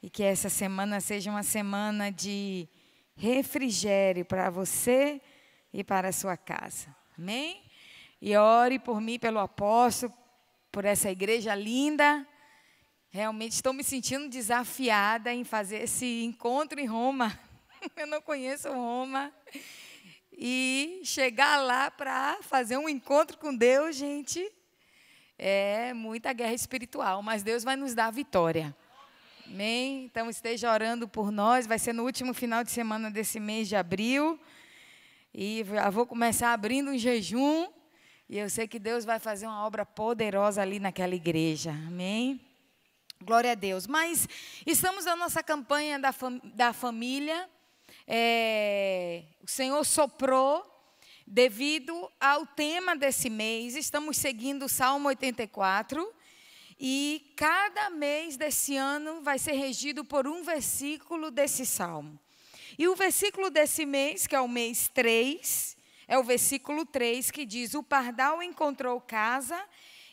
e que essa semana seja uma semana de refrigério para você e para a sua casa. Amém? E ore por mim, pelo apóstolo, por essa igreja linda. Realmente estou me sentindo desafiada em fazer esse encontro em Roma. Eu não conheço Roma. E chegar lá para fazer um encontro com Deus, gente, é muita guerra espiritual, mas Deus vai nos dar a vitória. Amém? Então esteja orando por nós, vai ser no último final de semana desse mês de abril. E já vou começar abrindo um jejum, e eu sei que Deus vai fazer uma obra poderosa ali naquela igreja. Amém? Glória a Deus. Mas estamos na nossa campanha da família. O Senhor soprou, devido ao tema desse mês, estamos seguindo o Salmo 84, e cada mês desse ano vai ser regido por um versículo desse Salmo. E o versículo desse mês, que é o mês 3, é o versículo 3, que diz: o pardal encontrou casa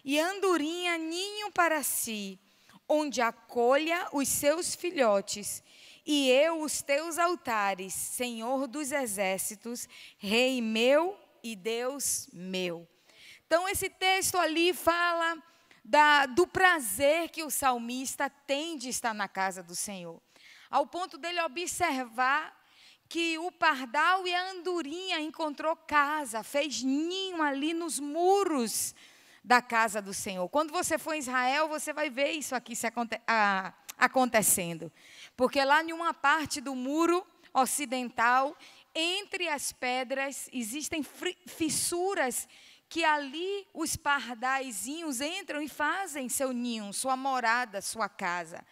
e a andorinha ninho para si, onde acolha os seus filhotes. E eu, os teus altares, Senhor dos exércitos, Rei meu e Deus meu. Então, esse texto ali fala do prazer que o salmista tem de estar na casa do Senhor. Ao ponto dele observar que o pardal e a andorinha encontrou casa, fez ninho ali nos muros da casa do Senhor. Quando você for em Israel, você vai ver isso aqui acontecendo. Porque lá em uma parte do muro ocidental, entre as pedras, existem fissuras que ali os pardaizinhos entram e fazem seu ninho, sua morada, sua casa.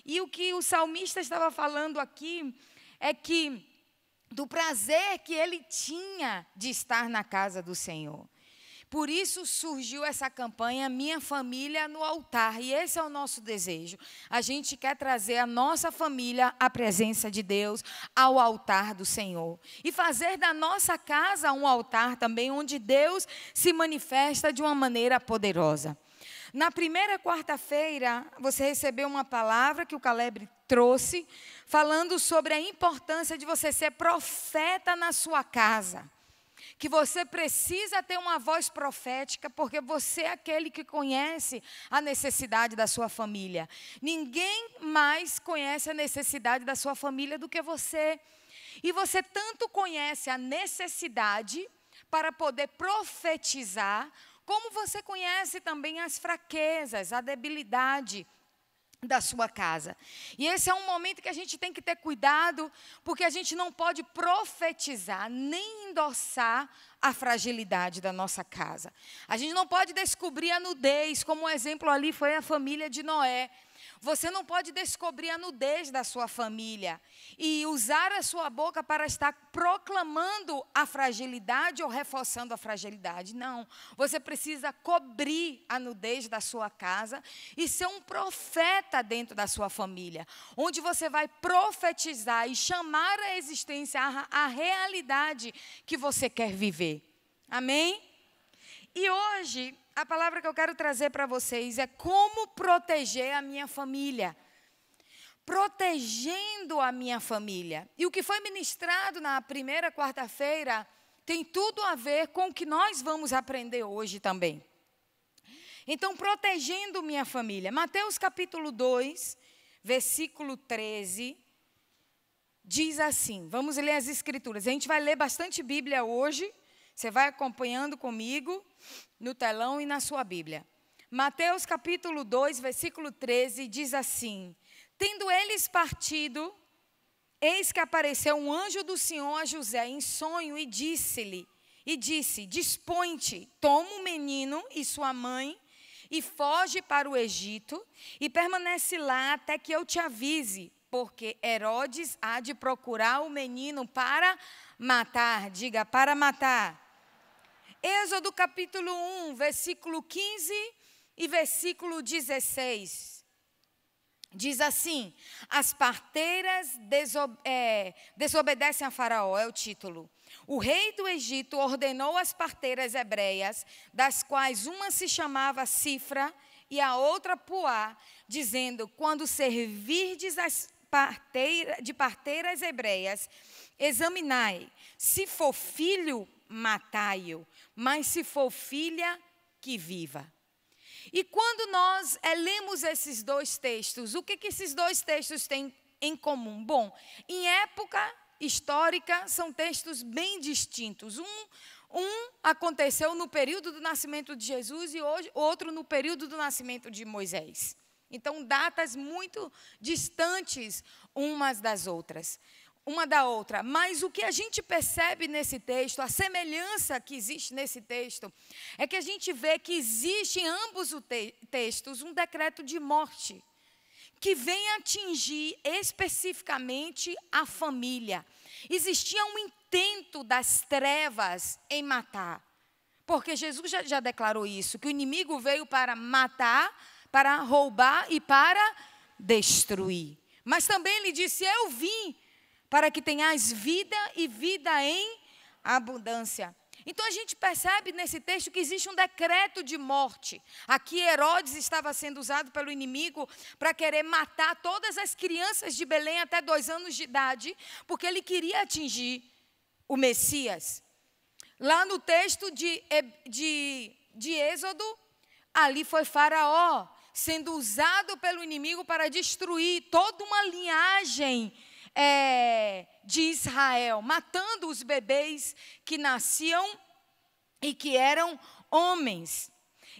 E o que o salmista estava falando aqui é que do prazer que ele tinha de estar na casa do Senhor. Por isso surgiu essa campanha Minha Família no Altar, e esse é o nosso desejo. A gente quer trazer a nossa família à presença de Deus, ao altar do Senhor. E fazer da nossa casa um altar também, onde Deus se manifesta de uma maneira poderosa. Na primeira quarta-feira, você recebeu uma palavra que o Caleb trouxe, falando sobre a importância de você ser profeta na sua casa. Que você precisa ter uma voz profética, porque você é aquele que conhece a necessidade da sua família. Ninguém mais conhece a necessidade da sua família do que você. E você tanto conhece a necessidade para poder profetizar, como você conhece também as fraquezas, a debilidade da sua casa. E esse é um momento que a gente tem que ter cuidado, porque a gente não pode profetizar, nem endossar a fragilidade da nossa casa. A gente não pode descobrir a nudez, como o exemplo ali foi a família de Noé. Você não pode descobrir a nudez da sua família e usar a sua boca para estar proclamando a fragilidade ou reforçando a fragilidade. Não, você precisa cobrir a nudez da sua casa e ser um profeta dentro da sua família, onde você vai profetizar e chamar à existência a realidade que você quer viver. Amém? E hoje, a palavra que eu quero trazer para vocês é como proteger a minha família. Protegendo a minha família. E o que foi ministrado na primeira quarta-feira tem tudo a ver com o que nós vamos aprender hoje também. Então, protegendo minha família. Mateus capítulo 2, versículo 13, diz assim, vamos ler as escrituras. A gente vai ler bastante Bíblia hoje. Você vai acompanhando comigo no telão e na sua Bíblia. Mateus capítulo 2, versículo 13, diz assim: tendo eles partido, eis que apareceu um anjo do Senhor a José em sonho e disse, dispõe-te, toma o menino e sua mãe e foge para o Egito e permanece lá até que eu te avise, porque Herodes há de procurar o menino para matar. Diga, para matar. Êxodo capítulo 1, versículo 15 e versículo 16. Diz assim: as parteiras desobedecem a Faraó, é o título. O rei do Egito ordenou às parteiras hebreias, das quais uma se chamava Cifra e a outra Puá, dizendo: quando servirdes de parteiras hebreias, examinai, se for filho, matai-o, mas se for filha, que viva. E quando nós lemos esses dois textos, o que esses dois textos têm em comum? Bom, em época histórica, são textos bem distintos. Um aconteceu no período do nascimento de Jesus e outro no período do nascimento de Moisés. Então, datas muito distantes uma da outra. Mas o que a gente percebe nesse texto, a semelhança que existe nesse texto, é que a gente vê que existe em ambos os textos um decreto de morte, que vem atingir especificamente a família. Existia um intento das trevas em matar, porque Jesus já declarou isso, que o inimigo veio para matar, para roubar e para destruir. Mas também ele disse: eu vim para que tenhas vida e vida em abundância. Então a gente percebe nesse texto que existe um decreto de morte. Aqui Herodes estava sendo usado pelo inimigo para querer matar todas as crianças de Belém até 2 anos de idade, porque ele queria atingir o Messias. Lá no texto de Êxodo, ali foi Faraó sendo usado pelo inimigo para destruir toda uma linhagem de Israel, matando os bebês que nasciam e que eram homens.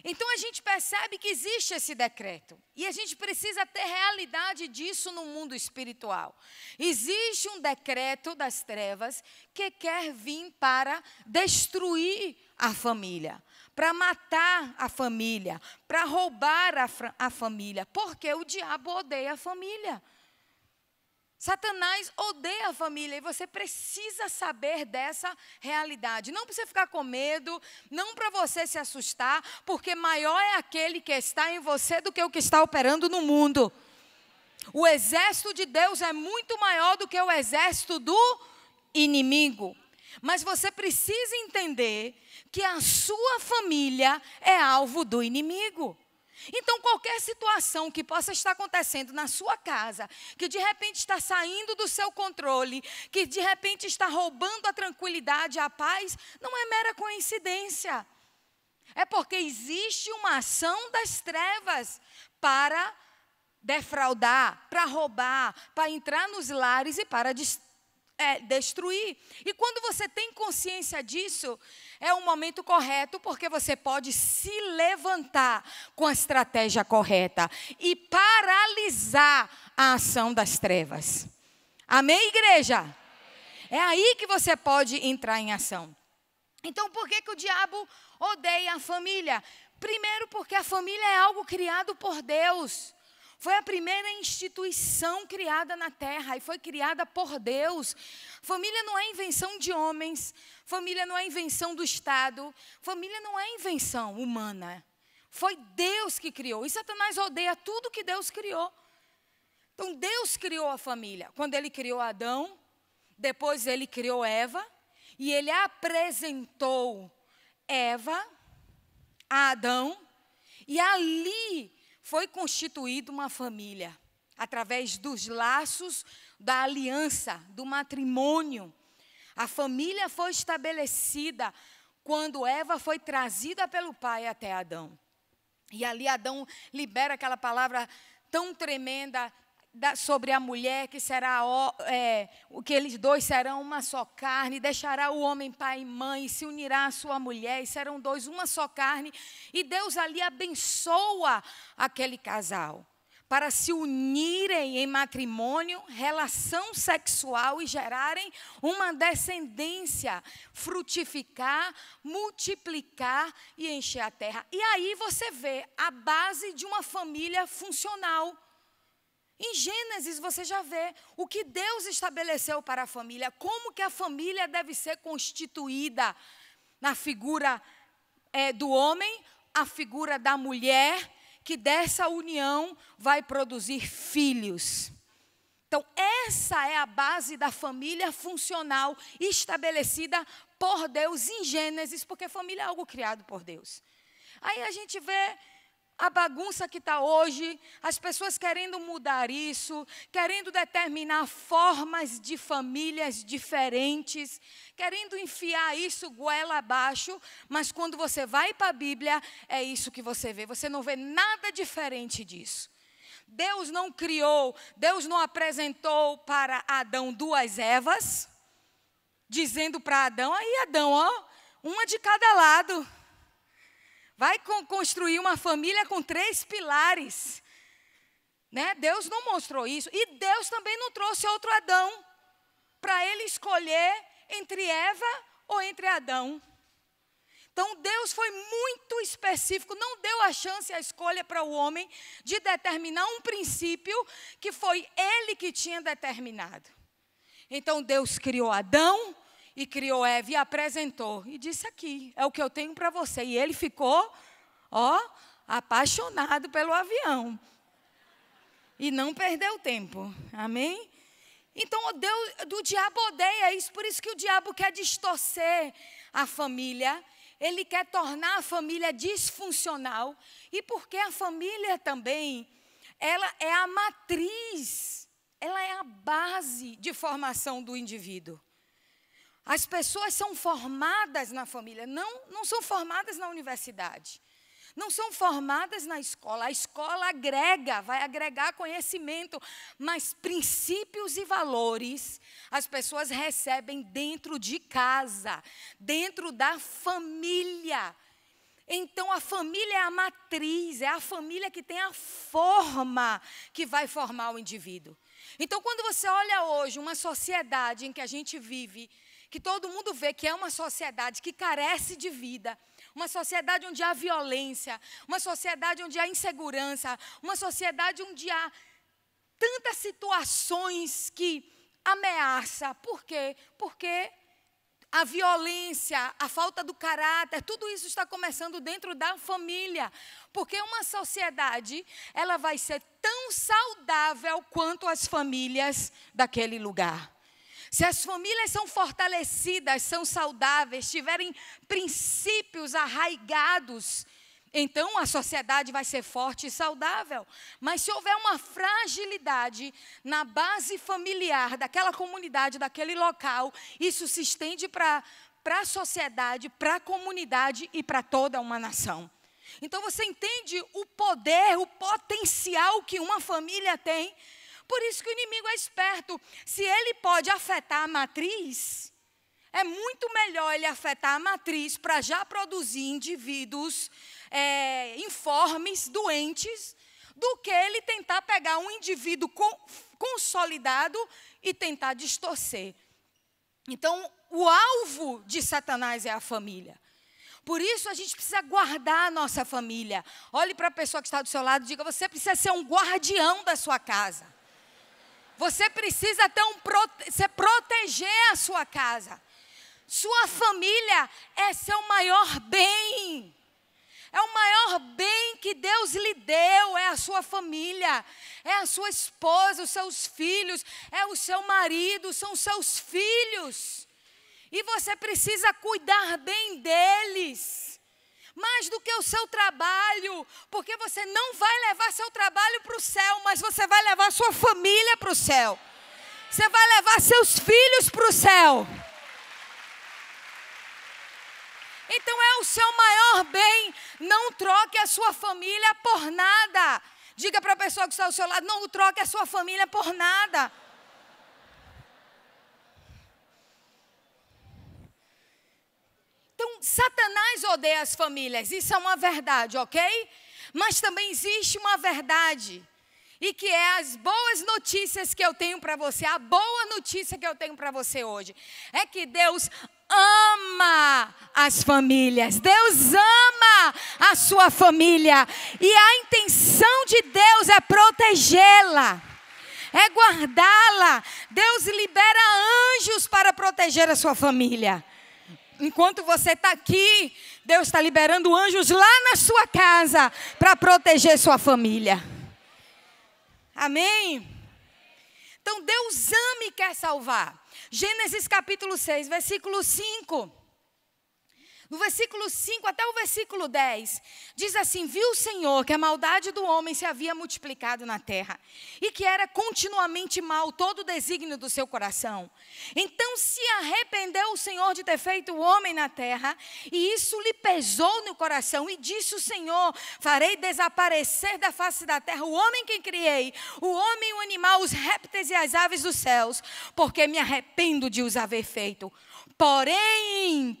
Então a gente percebe que existe esse decreto e a gente precisa ter realidade disso no mundo espiritual. Existe um decreto das trevas que quer vir para destruir a família, para matar a família, para roubar a família, porque o diabo odeia a família. Satanás odeia a família e você precisa saber dessa realidade. Não para você ficar com medo, não para você se assustar, porque maior é aquele que está em você do que o que está operando no mundo. O exército de Deus é muito maior do que o exército do inimigo. Mas você precisa entender que a sua família é alvo do inimigo. Então, qualquer situação que possa estar acontecendo na sua casa, que de repente está saindo do seu controle, que de repente está roubando a tranquilidade, a paz, não é mera coincidência. É porque existe uma ação das trevas para defraudar, para roubar, para entrar nos lares e para destruir. E quando você tem consciência disso, é o momento correto, porque você pode se levantar com a estratégia correta e paralisar a ação das trevas. Amém, igreja? É aí que você pode entrar em ação. Então, por que o diabo odeia a família? Primeiro, porque a família é algo criado por Deus. Foi a primeira instituição criada na terra e foi criada por Deus. Família não é invenção de homens, família não é invenção do Estado, família não é invenção humana. Foi Deus que criou. E Satanás odeia tudo que Deus criou. Então Deus criou a família. Quando ele criou Adão, depois ele criou Eva, e ele apresentou Eva a Adão, e ali foi constituída uma família, através dos laços da aliança, do matrimônio. A família foi estabelecida quando Eva foi trazida pelo pai até Adão. E ali Adão libera aquela palavra tão tremenda sobre a mulher, que será que eles dois serão uma só carne, deixará o homem pai e mãe, se unirá à sua mulher, e serão dois uma só carne. E Deus ali abençoa aquele casal para se unirem em matrimônio, relação sexual e gerarem uma descendência, frutificar, multiplicar e encher a terra. E aí você vê a base de uma família funcional. Em Gênesis você já vê o que Deus estabeleceu para a família, como que a família deve ser constituída na figura do homem, a figura da mulher, que dessa união vai produzir filhos. Então essa é a base da família funcional estabelecida por Deus em Gênesis, porque família é algo criado por Deus. Aí a gente vê a bagunça que está hoje, as pessoas querendo mudar isso, querendo determinar formas de famílias diferentes, querendo enfiar isso goela abaixo, mas quando você vai para a Bíblia, é isso que você vê. Você não vê nada diferente disso. Deus não criou, Deus não apresentou para Adão 2 Evas, dizendo para Adão, aí Adão, ó, uma de cada lado. Vai construir uma família com 3 pilares. Né? Deus não mostrou isso. E Deus também não trouxe outro Adão para ele escolher entre Eva ou entre Adão. Então, Deus foi muito específico, não deu a chance, a escolha para o homem de determinar um princípio que foi ele que tinha determinado. Então, Deus criou Adão e criou Eva e apresentou. E disse aqui, é o que eu tenho para você. E ele ficou, ó, apaixonado pelo avião. E não perdeu tempo. Amém? Então, o diabo odeia isso. Por isso que o diabo quer distorcer a família. Ele quer tornar a família disfuncional. E porque a família também, ela é a matriz, ela é a base de formação do indivíduo. As pessoas são formadas na família, não são formadas na universidade. Não são formadas na escola. A escola agrega, vai agregar conhecimento, mas princípios e valores as pessoas recebem dentro de casa, dentro da família. Então, a família é a matriz, é a família que tem a forma que vai formar o indivíduo. Então, quando você olha hoje uma sociedade em que a gente vive, que todo mundo vê que é uma sociedade que carece de vida, uma sociedade onde há violência, uma sociedade onde há insegurança, uma sociedade onde há tantas situações que ameaçam. Por quê? Porque a violência, a falta do caráter, tudo isso está começando dentro da família. Porque uma sociedade, ela vai ser tão saudável quanto as famílias daquele lugar. Se as famílias são fortalecidas, são saudáveis, tiverem princípios arraigados, então a sociedade vai ser forte e saudável. Mas se houver uma fragilidade na base familiar daquela comunidade, daquele local, isso se estende para a sociedade, para a comunidade e para toda uma nação. Então você entende o poder, o potencial que uma família tem? Por isso que o inimigo é esperto. Se ele pode afetar a matriz, é muito melhor ele afetar a matriz para já produzir indivíduos informes, doentes, do que ele tentar pegar um indivíduo consolidado e tentar distorcer. Então, o alvo de Satanás é a família. Por isso, a gente precisa guardar a nossa família. Olhe para a pessoa que está do seu lado e diga, você precisa ser um guardião da sua casa. Você precisa proteger a sua casa. Sua família é seu maior bem. É o maior bem que Deus lhe deu, é a sua família. É a sua esposa, os seus filhos, é o seu marido, são os seus filhos. E você precisa cuidar bem deles. Mais do que o seu trabalho, porque você não vai levar seu trabalho para o céu, mas você vai levar sua família para o céu. Você vai levar seus filhos para o céu. Então é o seu maior bem. Não troque a sua família por nada. Diga para a pessoa que está ao seu lado, não troque a sua família por nada. Então, Satanás odeia as famílias, isso é uma verdade, ok? Mas também existe uma verdade, e que é as boas notícias que eu tenho para você. A boa notícia que eu tenho para você hoje é que Deus ama as famílias. Deus ama a sua família. E a intenção de Deus é protegê-la, é guardá-la. Deus libera anjos para proteger a sua família. Enquanto você está aqui, Deus está liberando anjos lá na sua casa para proteger sua família. Amém? Então, Deus ama e quer salvar. Gênesis capítulo 6, versículo 5. No versículo 5 até o versículo 10, diz assim: viu o Senhor que a maldade do homem se havia multiplicado na terra, e que era continuamente mal todo o desígnio do seu coração. Então se arrependeu o Senhor de ter feito o homem na terra, e isso lhe pesou no coração, e disse o Senhor: farei desaparecer da face da terra o homem que criei, o homem, o animal, os répteis e as aves dos céus, porque me arrependo de os haver feito. Porém,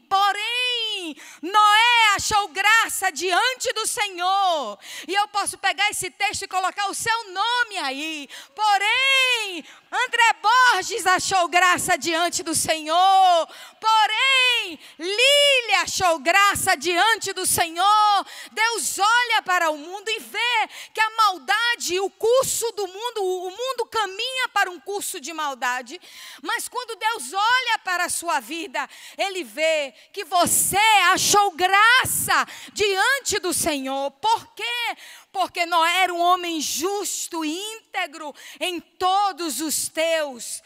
Noé achou graça diante do Senhor. E eu posso pegar esse texto e colocar o seu nome aí. Porém, André Borges achou graça diante do Senhor. Porém, Lília achou graça diante do Senhor. Deus olha para o mundo e vê que a maldade, o curso do mundo, o mundo caminha para um curso de maldade. Mas quando Deus olha para a sua vida, Ele vê que você achou graça diante do Senhor. Por quê? Porque Noé era um homem justo e íntegro em todos os teus,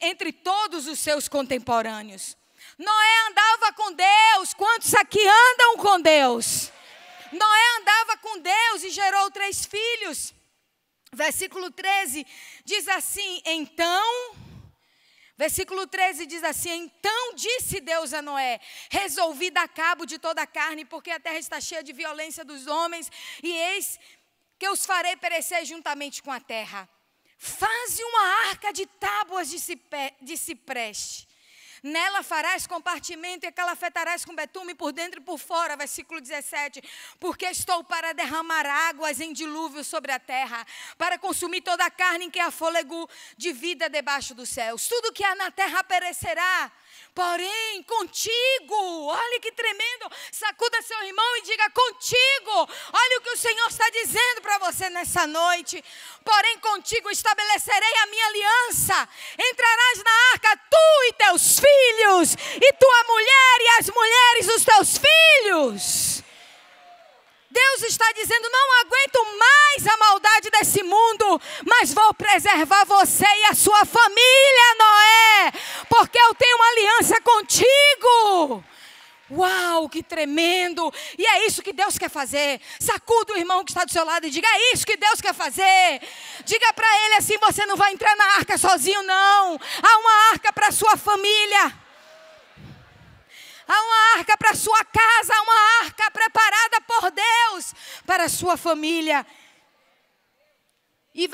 entre todos os seus contemporâneos. Noé andava com Deus. Quantos aqui andam com Deus? Noé andava com Deus e gerou 3 filhos. Versículo 13 diz assim: Versículo 13 diz assim: então disse Deus a Noé: resolvi dar cabo de toda a carne, porque a terra está cheia de violência dos homens, e eis que os farei perecer juntamente com a terra. Faze uma arca de tábuas de cipreste. Nela farás compartimento e calafetarás com betume por dentro e por fora. Versículo 17. Porque estou para derramar águas em dilúvio sobre a terra, para consumir toda a carne em que há fôlego de vida debaixo dos céus. Tudo que há na terra perecerá. Porém, contigo, olha que tremendo, sacuda seu irmão e diga: contigo, olha o que o Senhor está dizendo para você nessa noite. Porém, contigo estabelecerei a minha aliança, entrarás na arca, tu e teus filhos, e tua mulher e as mulheres dos teus filhos. Deus está dizendo: não aguento mais a maldade desse mundo, mas vou preservar você e a sua família, Noé, porque eu tenho uma aliança contigo. Uau, que tremendo! E é isso que Deus quer fazer. Sacuda o irmão que está do seu lado e diga: é isso que Deus quer fazer. Diga para ele assim: você não vai entrar na arca sozinho, não. Há uma arca para a sua família. Há uma arca para a sua casa, há uma arca preparada por Deus para a sua família. E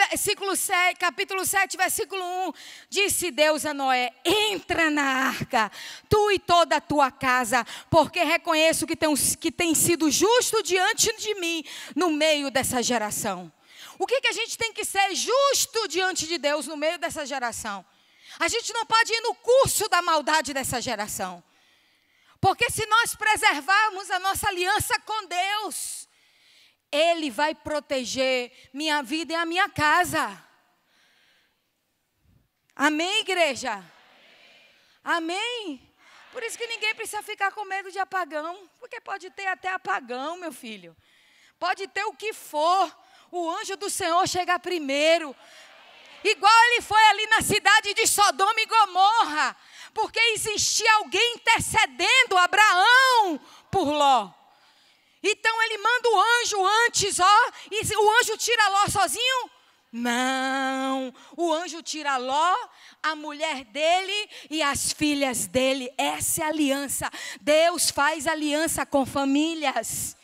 capítulo 7, versículo 1, disse Deus a Noé: entra na arca, tu e toda a tua casa, porque reconheço que tem sido justo diante de mim no meio dessa geração. O que a gente tem que ser justo diante de Deus no meio dessa geração? A gente não pode ir no curso da maldade dessa geração. Porque se nós preservarmos a nossa aliança com Deus, Ele vai proteger minha vida e a minha casa. Amém, igreja? Amém? Por isso que ninguém precisa ficar com medo de apagão. Porque pode ter até apagão, meu filho. Pode ter o que for. O anjo do Senhor chega primeiro. Igual ele foi ali na cidade de Sodoma e Gomorra. Porque existia alguém intercedendo Abraão por Ló. Então ele manda o anjo antes, e o anjo tira Ló sozinho? Não, o anjo tira Ló, a mulher dele e as filhas dele. Essa é a aliança. Deus faz aliança com famílias.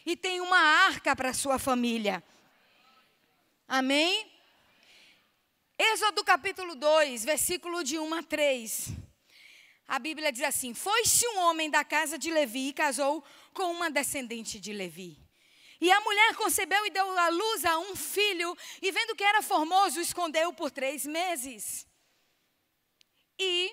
E tem uma arca para a sua família. Amém? Êxodo capítulo 2, versículo de 1 a 3. A Bíblia diz assim: foi-se um homem da casa de Levi e casou com uma descendente de Levi. E a mulher concebeu e deu à luz a um filho, e vendo que era formoso, o escondeu por 3 meses. E,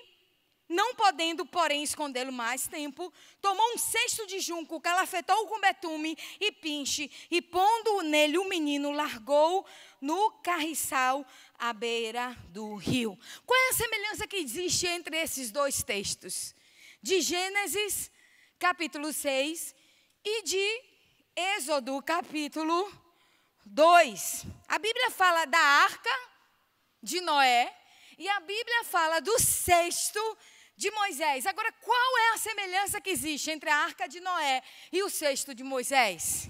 não podendo, porém, escondê-lo mais tempo, tomou um cesto de junco, calafetou com betume e pinche, e pondo nele o menino, largou no carriçal à beira do rio. Qual é a semelhança que existe entre esses 2 textos? De Gênesis, capítulo 6, e de Êxodo, capítulo 2. A Bíblia fala da arca de Noé, e a Bíblia fala do cesto de Moisés. Agora, qual é a semelhança que existe entre a arca de Noé e o cesto de Moisés?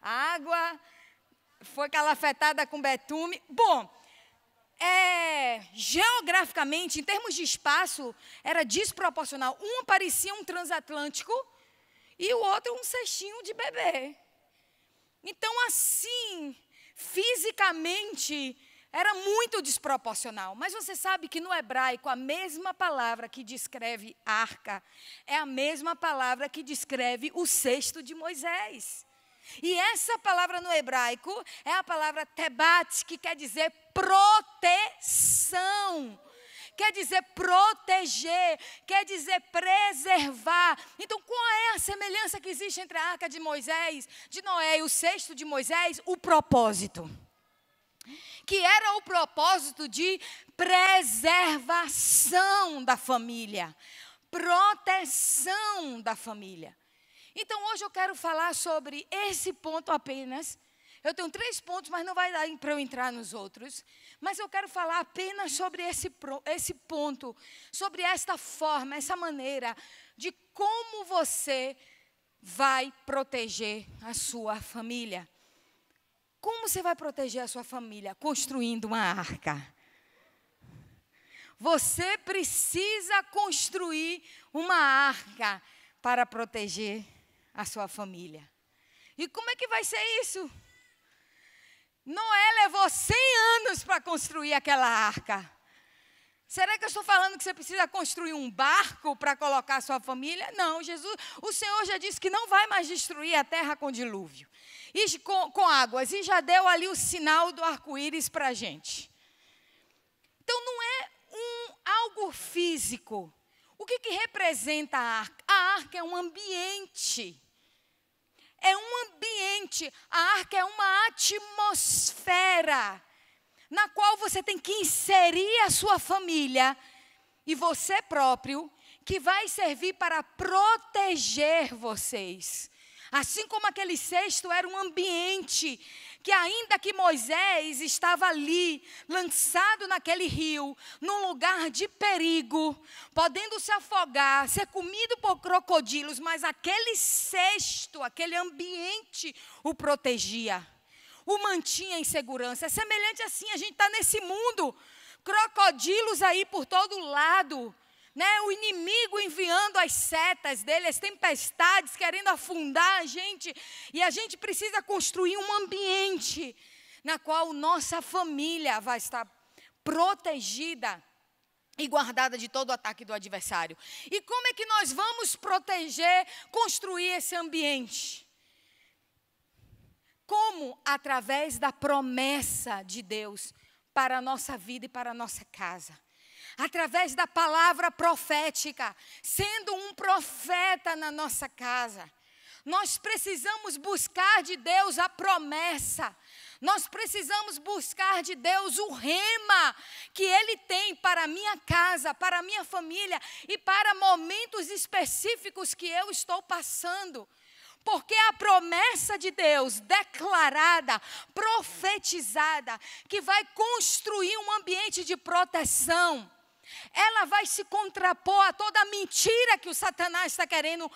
A água foi calafetada com betume. Bom, geograficamente, em termos de espaço, era desproporcional. Um parecia um transatlântico e o outro um cestinho de bebê. Então, assim, fisicamente, era muito desproporcional. Mas você sabe que no hebraico, a mesma palavra que descreve arca é a mesma palavra que descreve o cesto de Moisés. E essa palavra no hebraico é a palavra tebat, que quer dizer proteção. Quer dizer proteger, quer dizer preservar. Então, qual é a semelhança que existe entre a arca de Moisés, de Noé e o cesto de Moisés? O propósito. Que era o propósito de preservação da família, proteção da família. Então, hoje eu quero falar sobre esse ponto apenas. Eu tenho 3 pontos, mas não vai dar para eu entrar nos outros. Mas eu quero falar apenas sobre esse ponto, sobre esta forma, essa maneira de como você vai proteger a sua família. Como você vai proteger a sua família? Construindo uma arca. Você precisa construir uma arca para proteger a sua família. E como é que vai ser isso? Noé levou 100 anos para construir aquela arca. Será que eu estou falando que você precisa construir um barco para colocar a sua família? Não, o Senhor já disse que não vai mais destruir a terra com dilúvio. E com águas. E já deu ali o sinal do arco-íris para a gente. Então, não é algo físico. O que representa a arca? A arca é um ambiente. É um ambiente. A arca é uma atmosfera na qual você tem que inserir a sua família e você próprio, que vai servir para proteger vocês. Assim como aquele cesto era um ambiente que, ainda que Moisés estava ali, lançado naquele rio, num lugar de perigo, podendo se afogar, ser comido por crocodilos, mas aquele cesto, aquele ambiente o protegia, o mantinha em segurança. É semelhante assim, a gente está nesse mundo, crocodilos aí por todo lado, né? O inimigo enviando as setas dele, as tempestades, querendo afundar a gente. E a gente precisa construir um ambiente na qual nossa família vai estar protegida e guardada de todo o ataque do adversário. E como é que nós vamos proteger, construir esse ambiente? Como? Através da promessa de Deus para a nossa vida e para a nossa casa. Através da palavra profética, sendo um profeta na nossa casa. Nós precisamos buscar de Deus a promessa. Nós precisamos buscar de Deus o rema que Ele tem para a minha casa, para a minha família e para momentos específicos que eu estou passando. Porque a promessa de Deus declarada, profetizada, que vai construir um ambiente de proteção, ela vai se contrapor a toda a mentira que o Satanás está querendo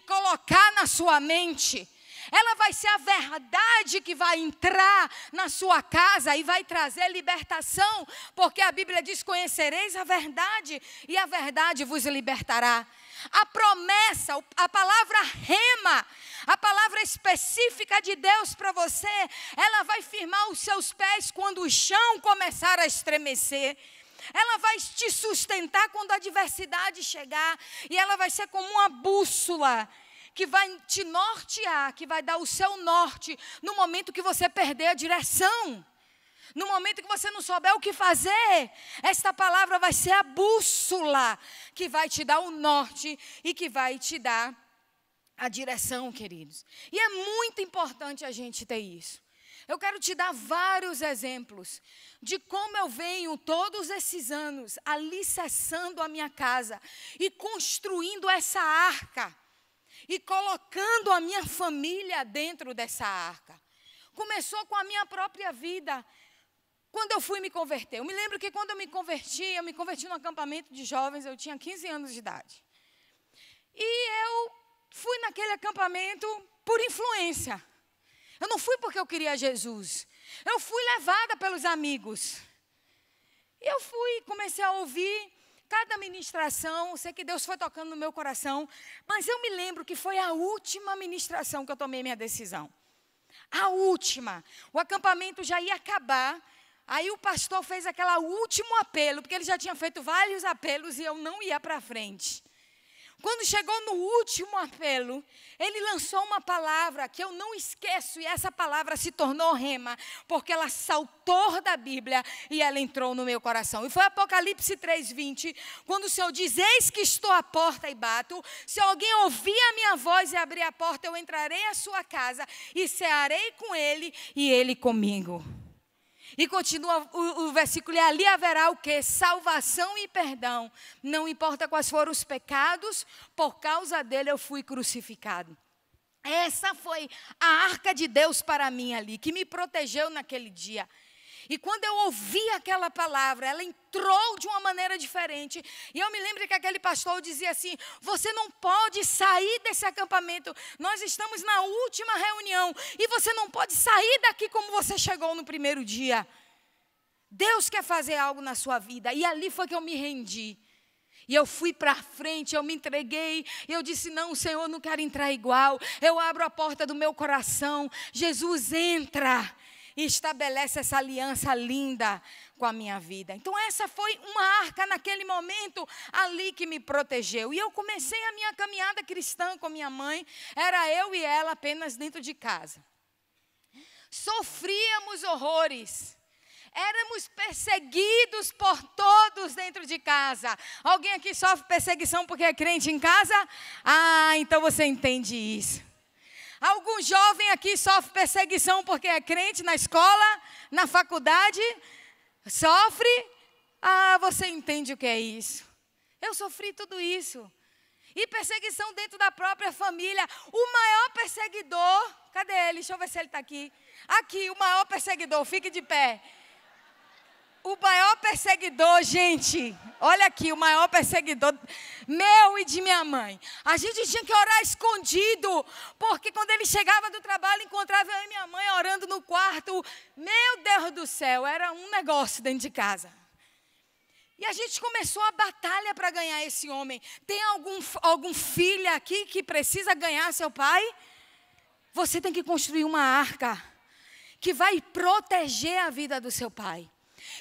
colocar na sua mente. Ela vai ser a verdade que vai entrar na sua casa e vai trazer libertação, porque a Bíblia diz: conhecereis a verdade e a verdade vos libertará. A promessa, a palavra rema, a palavra específica de Deus para você, ela vai firmar os seus pés quando o chão começar a estremecer. Ela vai te sustentar quando a adversidade chegar. E ela vai ser como uma bússola que vai te nortear, que vai dar o seu norte no momento que você perder a direção. No momento que você não souber o que fazer, esta palavra vai ser a bússola que vai te dar o norte e que vai te dar a direção, queridos. E é muito importante a gente ter isso. Eu quero te dar vários exemplos de como eu venho todos esses anos alicerçando a minha casa e construindo essa arca e colocando a minha família dentro dessa arca. Começou com a minha própria vida. quando eu fui me converter. Eu me lembro que quando eu me converti num acampamento de jovens, eu tinha 15 anos de idade. E eu fui naquele acampamento por influência. Eu não fui porque eu queria Jesus. Eu fui levada pelos amigos. E eu comecei a ouvir cada ministração. Sei que Deus foi tocando no meu coração. Mas eu me lembro que foi a última ministração que eu tomei minha decisão. A última. O acampamento já ia acabar. Aí o pastor fez aquele último apelo, porque ele já tinha feito vários apelos e eu não ia para frente. Quando chegou no último apelo, ele lançou uma palavra que eu não esqueço, e essa palavra se tornou rema, porque ela saltou da Bíblia e ela entrou no meu coração. E foi Apocalipse 3:20, quando o Senhor diz: eis que estou à porta e bato, se alguém ouvir a minha voz e abrir a porta, eu entrarei à sua casa e cearei com ele e ele comigo. E continua o versículo, e ali haverá o quê? Salvação e perdão. Não importa quais foram os pecados, por causa dele eu fui crucificado. Essa foi a arca de Deus para mim ali, que me protegeu naquele dia. E quando eu ouvi aquela palavra, ela entrou de uma maneira diferente. E eu me lembro que aquele pastor dizia assim: você não pode sair desse acampamento. Nós estamos na última reunião. E você não pode sair daqui como você chegou no primeiro dia. Deus quer fazer algo na sua vida. E ali foi que eu me rendi. E eu fui para frente, eu me entreguei. E eu disse: não, Senhor, eu não quero entrar igual. Eu abro a porta do meu coração. Jesus, entra. E estabelece essa aliança linda com a minha vida. Então essa foi uma arca naquele momento ali que me protegeu. E eu comecei a minha caminhada cristã com minha mãe. Era eu e ela apenas dentro de casa. Sofríamos horrores. Éramos perseguidos por todos dentro de casa. Alguém aqui sofre perseguição porque é crente em casa? Ah, então você entende isso. Algum jovem aqui sofre perseguição porque é crente na escola, na faculdade? Sofre? Ah, você entende o que é isso. Eu sofri tudo isso. E perseguição dentro da própria família. O maior perseguidor, cadê ele? Deixa eu ver se ele está aqui. Aqui, o maior perseguidor, fique de pé. O maior perseguidor, gente, olha aqui, o maior perseguidor meu e de minha mãe. A gente tinha que orar escondido, porque quando ele chegava do trabalho, encontrava eu e minha mãe orando no quarto. Meu Deus do céu, era um negócio dentro de casa. E a gente começou a batalha para ganhar esse homem. Tem algum filho aqui que precisa ganhar seu pai? Você tem que construir uma arca que vai proteger a vida do seu pai.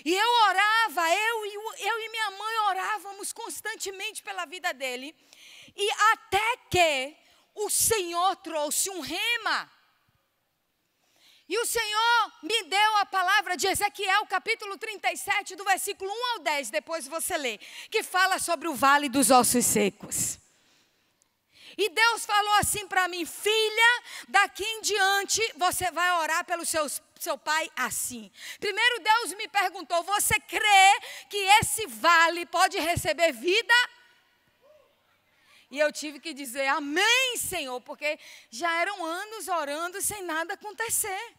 E eu orava, eu e minha mãe orávamos constantemente pela vida dele. E até que o Senhor trouxe um rema. E o Senhor me deu a palavra de Ezequiel, capítulo 37, do versículo 1 ao 10, depois você lê, que fala sobre o vale dos ossos secos. E Deus falou assim para mim: filha, daqui em diante você vai orar pelo seu pai assim. Primeiro Deus me perguntou: você crê que esse vale pode receber vida? E eu tive que dizer: amém, Senhor, porque já eram anos orando sem nada acontecer.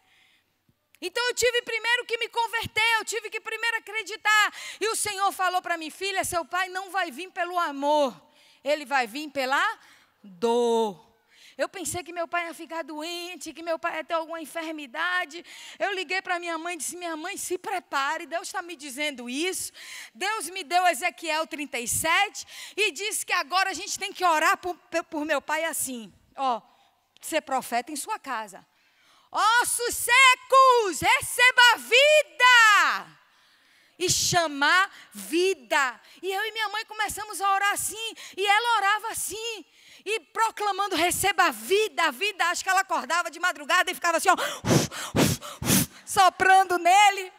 Então eu tive primeiro que me converter, eu tive que primeiro acreditar. E o Senhor falou para mim: filha, seu pai não vai vir pelo amor, ele vai vir pela dor. Eu pensei que meu pai ia ficar doente, que meu pai ia ter alguma enfermidade. Eu liguei para minha mãe e disse: minha mãe, se prepare, Deus está me dizendo isso. Deus me deu Ezequiel 37 e disse que agora a gente tem que orar por meu pai assim. Ó, ser profeta em sua casa. Ossos secos, receba vida. E chamar vida. E eu e minha mãe começamos a orar assim. E ela orava assim. E proclamando: receba a vida, a vida. Acho que ela acordava de madrugada e ficava assim, ó, soprando nele.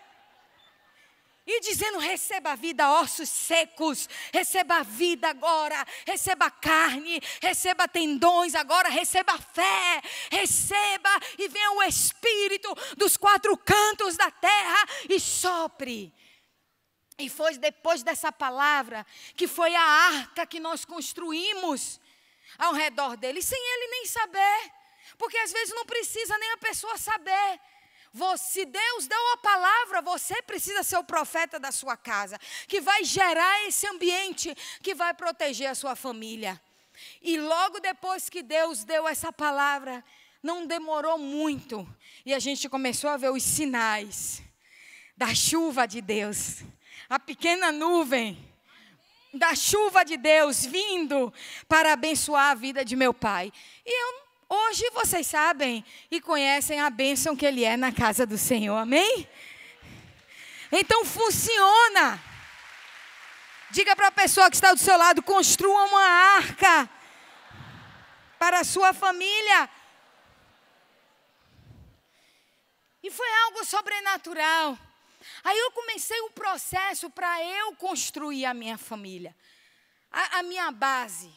E dizendo: receba a vida, ossos secos. Receba a vida agora. Receba carne. Receba tendões agora. Receba fé. Receba. E venha o Espírito dos quatro cantos da terra e sopre. E foi depois dessa palavra que foi a arca que nós construímos ao redor dele, sem ele nem saber. Porque às vezes não precisa nem a pessoa saber. Se Deus deu a palavra, você precisa ser o profeta da sua casa, que vai gerar esse ambiente, que vai proteger a sua família. E logo depois que Deus deu essa palavra, não demorou muito, e a gente começou a ver os sinais da chuva de Deus, a pequena nuvem da chuva de Deus vindo para abençoar a vida de meu pai. E hoje vocês sabem e conhecem a bênção que ele é na casa do Senhor, amém? Então funciona. Diga para a pessoa que está do seu lado, construa uma arca para a sua família. E foi algo sobrenatural. Aí eu comecei o processo para eu construir a minha família, a minha base.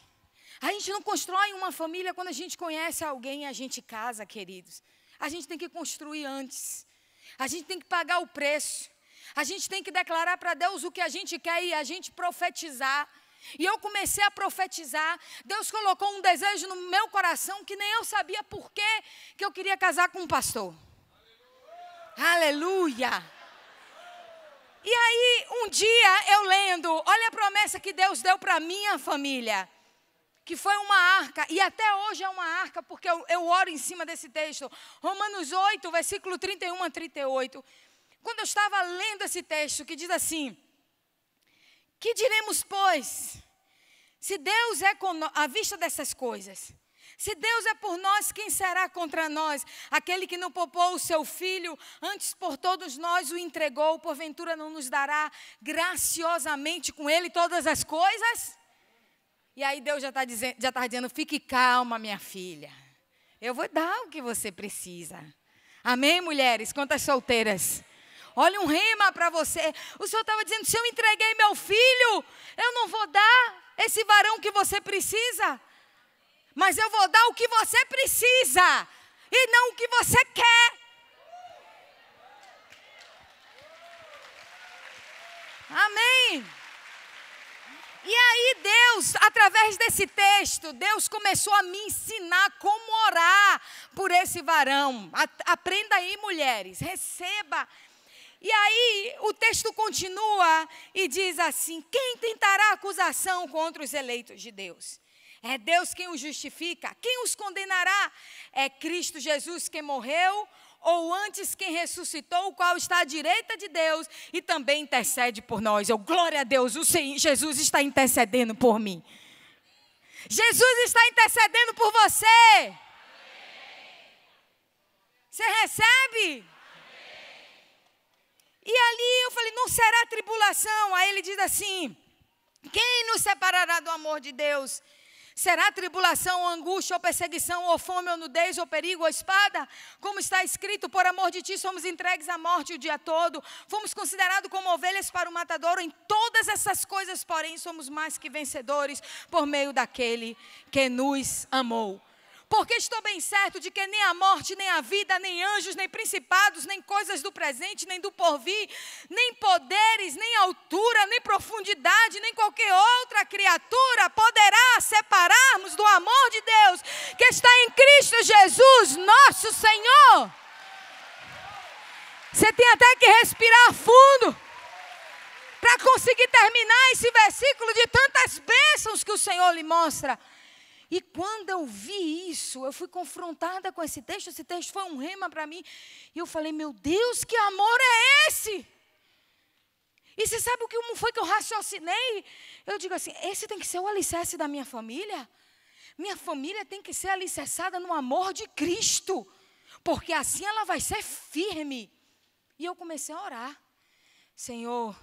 A gente não constrói uma família quando a gente conhece alguém e a gente casa, queridos. A gente tem que construir antes. A gente tem que pagar o preço. A gente tem que declarar para Deus o que a gente quer e a gente profetizar. E eu comecei a profetizar. Deus colocou um desejo no meu coração que nem eu sabia por que eu queria casar com um pastor. Aleluia! E aí, um dia eu lendo, olha a promessa que Deus deu para a minha família, que foi uma arca, e até hoje é uma arca, porque eu oro em cima desse texto. Romanos 8, versículo 31 a 38. Quando eu estava lendo esse texto, que diz assim: que diremos, pois, se Deus é à vista dessas coisas? Se Deus é por nós, quem será contra nós? Aquele que não poupou o seu filho, antes por todos nós o entregou, porventura não nos dará graciosamente com ele todas as coisas? E aí Deus já está dizendo, fique calma, minha filha. Eu vou dar o que você precisa. Amém, mulheres? Quantas solteiras? Olha um rema para você. O Senhor estava dizendo, se eu entreguei meu filho, eu não vou dar esse varão que você precisa. Mas eu vou dar o que você precisa e não o que você quer. Amém? E aí Deus, através desse texto, Deus começou a me ensinar como orar por esse varão. Aprenda aí, mulheres, receba. E aí o texto continua e diz assim: quem tentará acusação contra os eleitos de Deus? É Deus quem os justifica. Quem os condenará? É Cristo Jesus quem morreu, ou antes quem ressuscitou, o qual está à direita de Deus e também intercede por nós. Glória a Deus, Jesus está intercedendo por mim. Jesus está intercedendo por você. Você recebe? E ali eu falei, não será tribulação. Aí ele diz assim, quem nos separará do amor de Deus? Será tribulação, ou angústia, ou perseguição, ou fome, ou nudez, ou perigo, ou espada? Como está escrito, por amor de ti somos entregues à morte o dia todo. Fomos considerados como ovelhas para o matadouro. Em todas essas coisas, porém, somos mais que vencedores por meio daquele que nos amou. Porque estou bem certo de que nem a morte, nem a vida, nem anjos, nem principados, nem coisas do presente, nem do porvir, nem poderes, nem altura, nem profundidade, nem qualquer outra criatura poderá separar-nos do amor de Deus que está em Cristo Jesus, nosso Senhor. Você tem até que respirar fundo para conseguir terminar esse versículo de tantas bênçãos que o Senhor lhe mostra. E quando eu vi isso, eu fui confrontada com esse texto foi um rema para mim. E eu falei, meu Deus, que amor é esse? E você sabe o que foi que eu raciocinei? Eu digo assim, esse tem que ser o alicerce da minha família. Minha família tem que ser alicerçada no amor de Cristo. Porque assim ela vai ser firme. E eu comecei a orar. Senhor,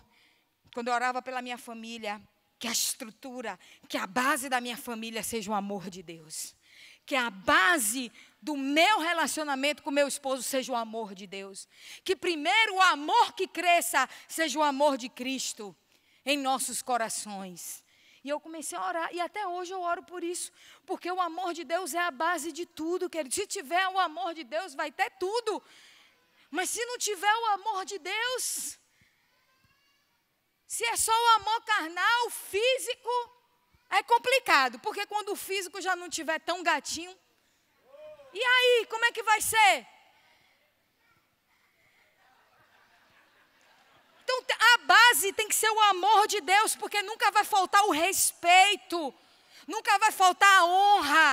quando eu orava pela minha família, que a estrutura, que a base da minha família seja o amor de Deus. Que a base do meu relacionamento com meu esposo seja o amor de Deus. Que primeiro o amor que cresça seja o amor de Cristo em nossos corações. E eu comecei a orar, e até hoje eu oro por isso. Porque o amor de Deus é a base de tudo, querido. Se tiver o amor de Deus, vai ter tudo. Mas se não tiver o amor de Deus, se é só o amor carnal, físico, é complicado. Porque quando o físico já não estiver tão gatinho, e aí, como é que vai ser? ser o amor de Deus, porque nunca vai faltar o respeito, nunca vai faltar a honra.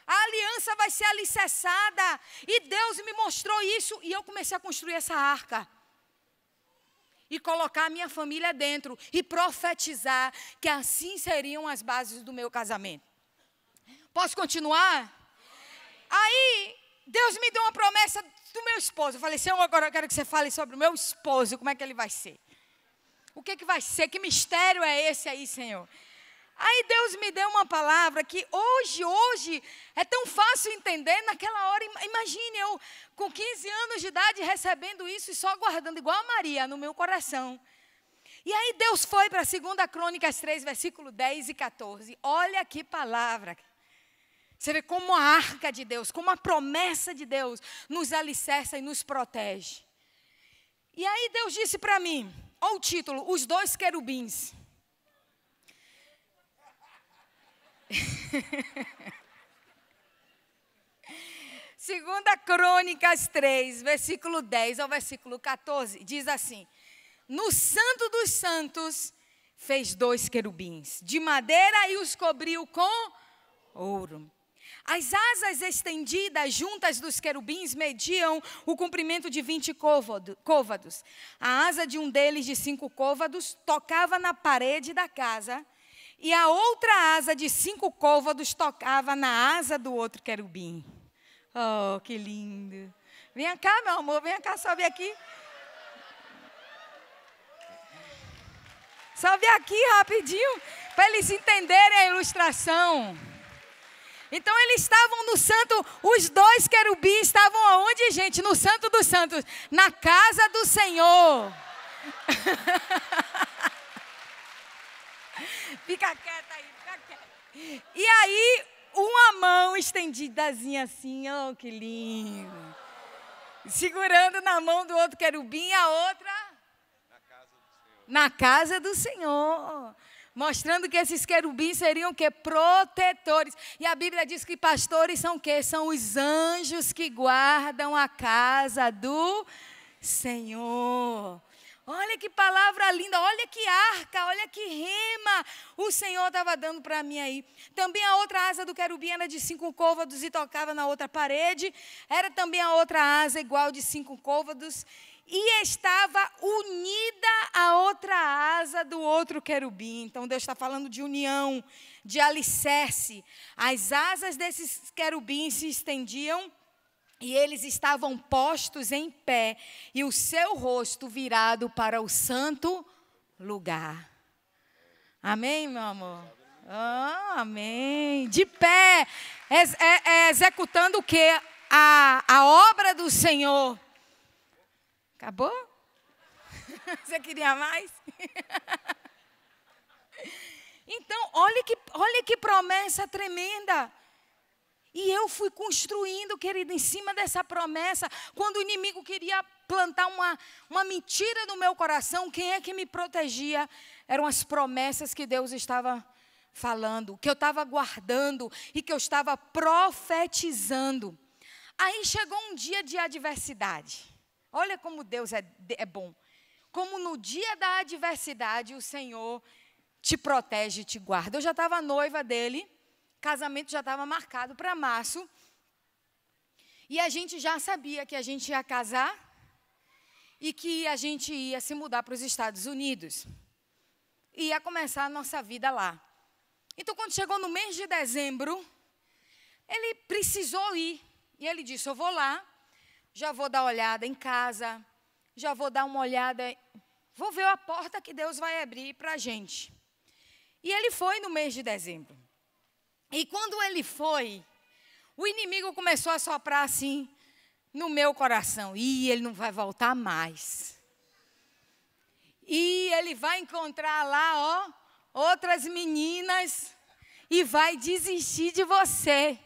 A aliança vai ser alicerçada. E Deus me mostrou isso e eu comecei a construir essa arca. E colocar a minha família dentro e profetizar que assim seriam as bases do meu casamento. Posso continuar? Aí, Deus me deu uma promessa do meu esposo. Eu falei, Senhor, agora eu quero que você fale sobre o meu esposo, como é que ele vai ser. O que vai ser? Que mistério é esse aí, Senhor? Aí Deus me deu uma palavra que hoje é tão fácil entender. Naquela hora, imagine eu com 15 anos de idade recebendo isso e só guardando igual a Maria no meu coração. E aí Deus foi para 2 Crônicas 3, versículo 10 e 14. Olha que palavra. Você vê como a arca de Deus, como a promessa de Deus nos alicerça e nos protege. E aí Deus disse para mim, olha o título, os 2 querubins. 2 Crônicas 3, versículo 10 ao versículo 14, diz assim: no Santo dos Santos fez 2 querubins, de madeira, e os cobriu com ouro. As asas estendidas juntas dos querubins mediam o comprimento de 20 côvados. A asa de um deles, de 5 côvados, tocava na parede da casa, e a outra asa de 5 côvados tocava na asa do outro querubim. Oh, que lindo. Vem cá, meu amor, vem cá, sobe aqui. Sobe aqui rapidinho, para eles entenderem a ilustração. Então eles estavam no santo, os 2 querubins estavam aonde, gente? No Santo dos Santos, na casa do Senhor. Fica quieta aí, fica quieta. E aí, uma mão estendidazinha assim, oh, que lindo. Segurando na mão do outro querubim, a outra na casa do Senhor. Mostrando que esses querubins seriam o quê? Protetores. E a Bíblia diz que pastores são o quê? São os anjos que guardam a casa do Senhor. Olha que palavra linda, olha que arca, olha que rema o Senhor estava dando para mim aí. Também a outra asa do querubim era de 5 côvados e tocava na outra parede. Era também a outra asa igual de 5 côvados e estava unida à outra asa do outro querubim. Então Deus está falando de união, de alicerce. As asas desses querubins se estendiam e eles estavam postos em pé, e o seu rosto virado para o santo lugar. Amém, meu amor? Oh, amém. De pé, executando o quê? A obra do Senhor. Acabou? Você queria mais? Então, olha que promessa tremenda. E eu fui construindo, querido, em cima dessa promessa. Quando o inimigo queria plantar uma mentira no meu coração, quem é que me protegia? Eram as promessas que Deus estava falando, que eu estava guardando e que eu estava profetizando. Aí chegou um dia de adversidade. Olha como Deus é bom. Como no dia da adversidade o Senhor te protege e te guarda. Eu já estava noiva dele. Casamento já estava marcado para março. E a gente já sabia que a gente ia casar e que a gente ia se mudar para os Estados Unidos. E ia começar a nossa vida lá. Então, quando chegou no mês de dezembro, ele precisou ir. E ele disse, eu vou lá, já vou dar uma olhada em casa, já vou dar uma olhada, vou ver a porta que Deus vai abrir para a gente. E ele foi no mês de dezembro. E quando ele foi, o inimigo começou a soprar assim no meu coração. E ele não vai voltar mais. E ele vai encontrar lá, outras meninas e vai desistir de você.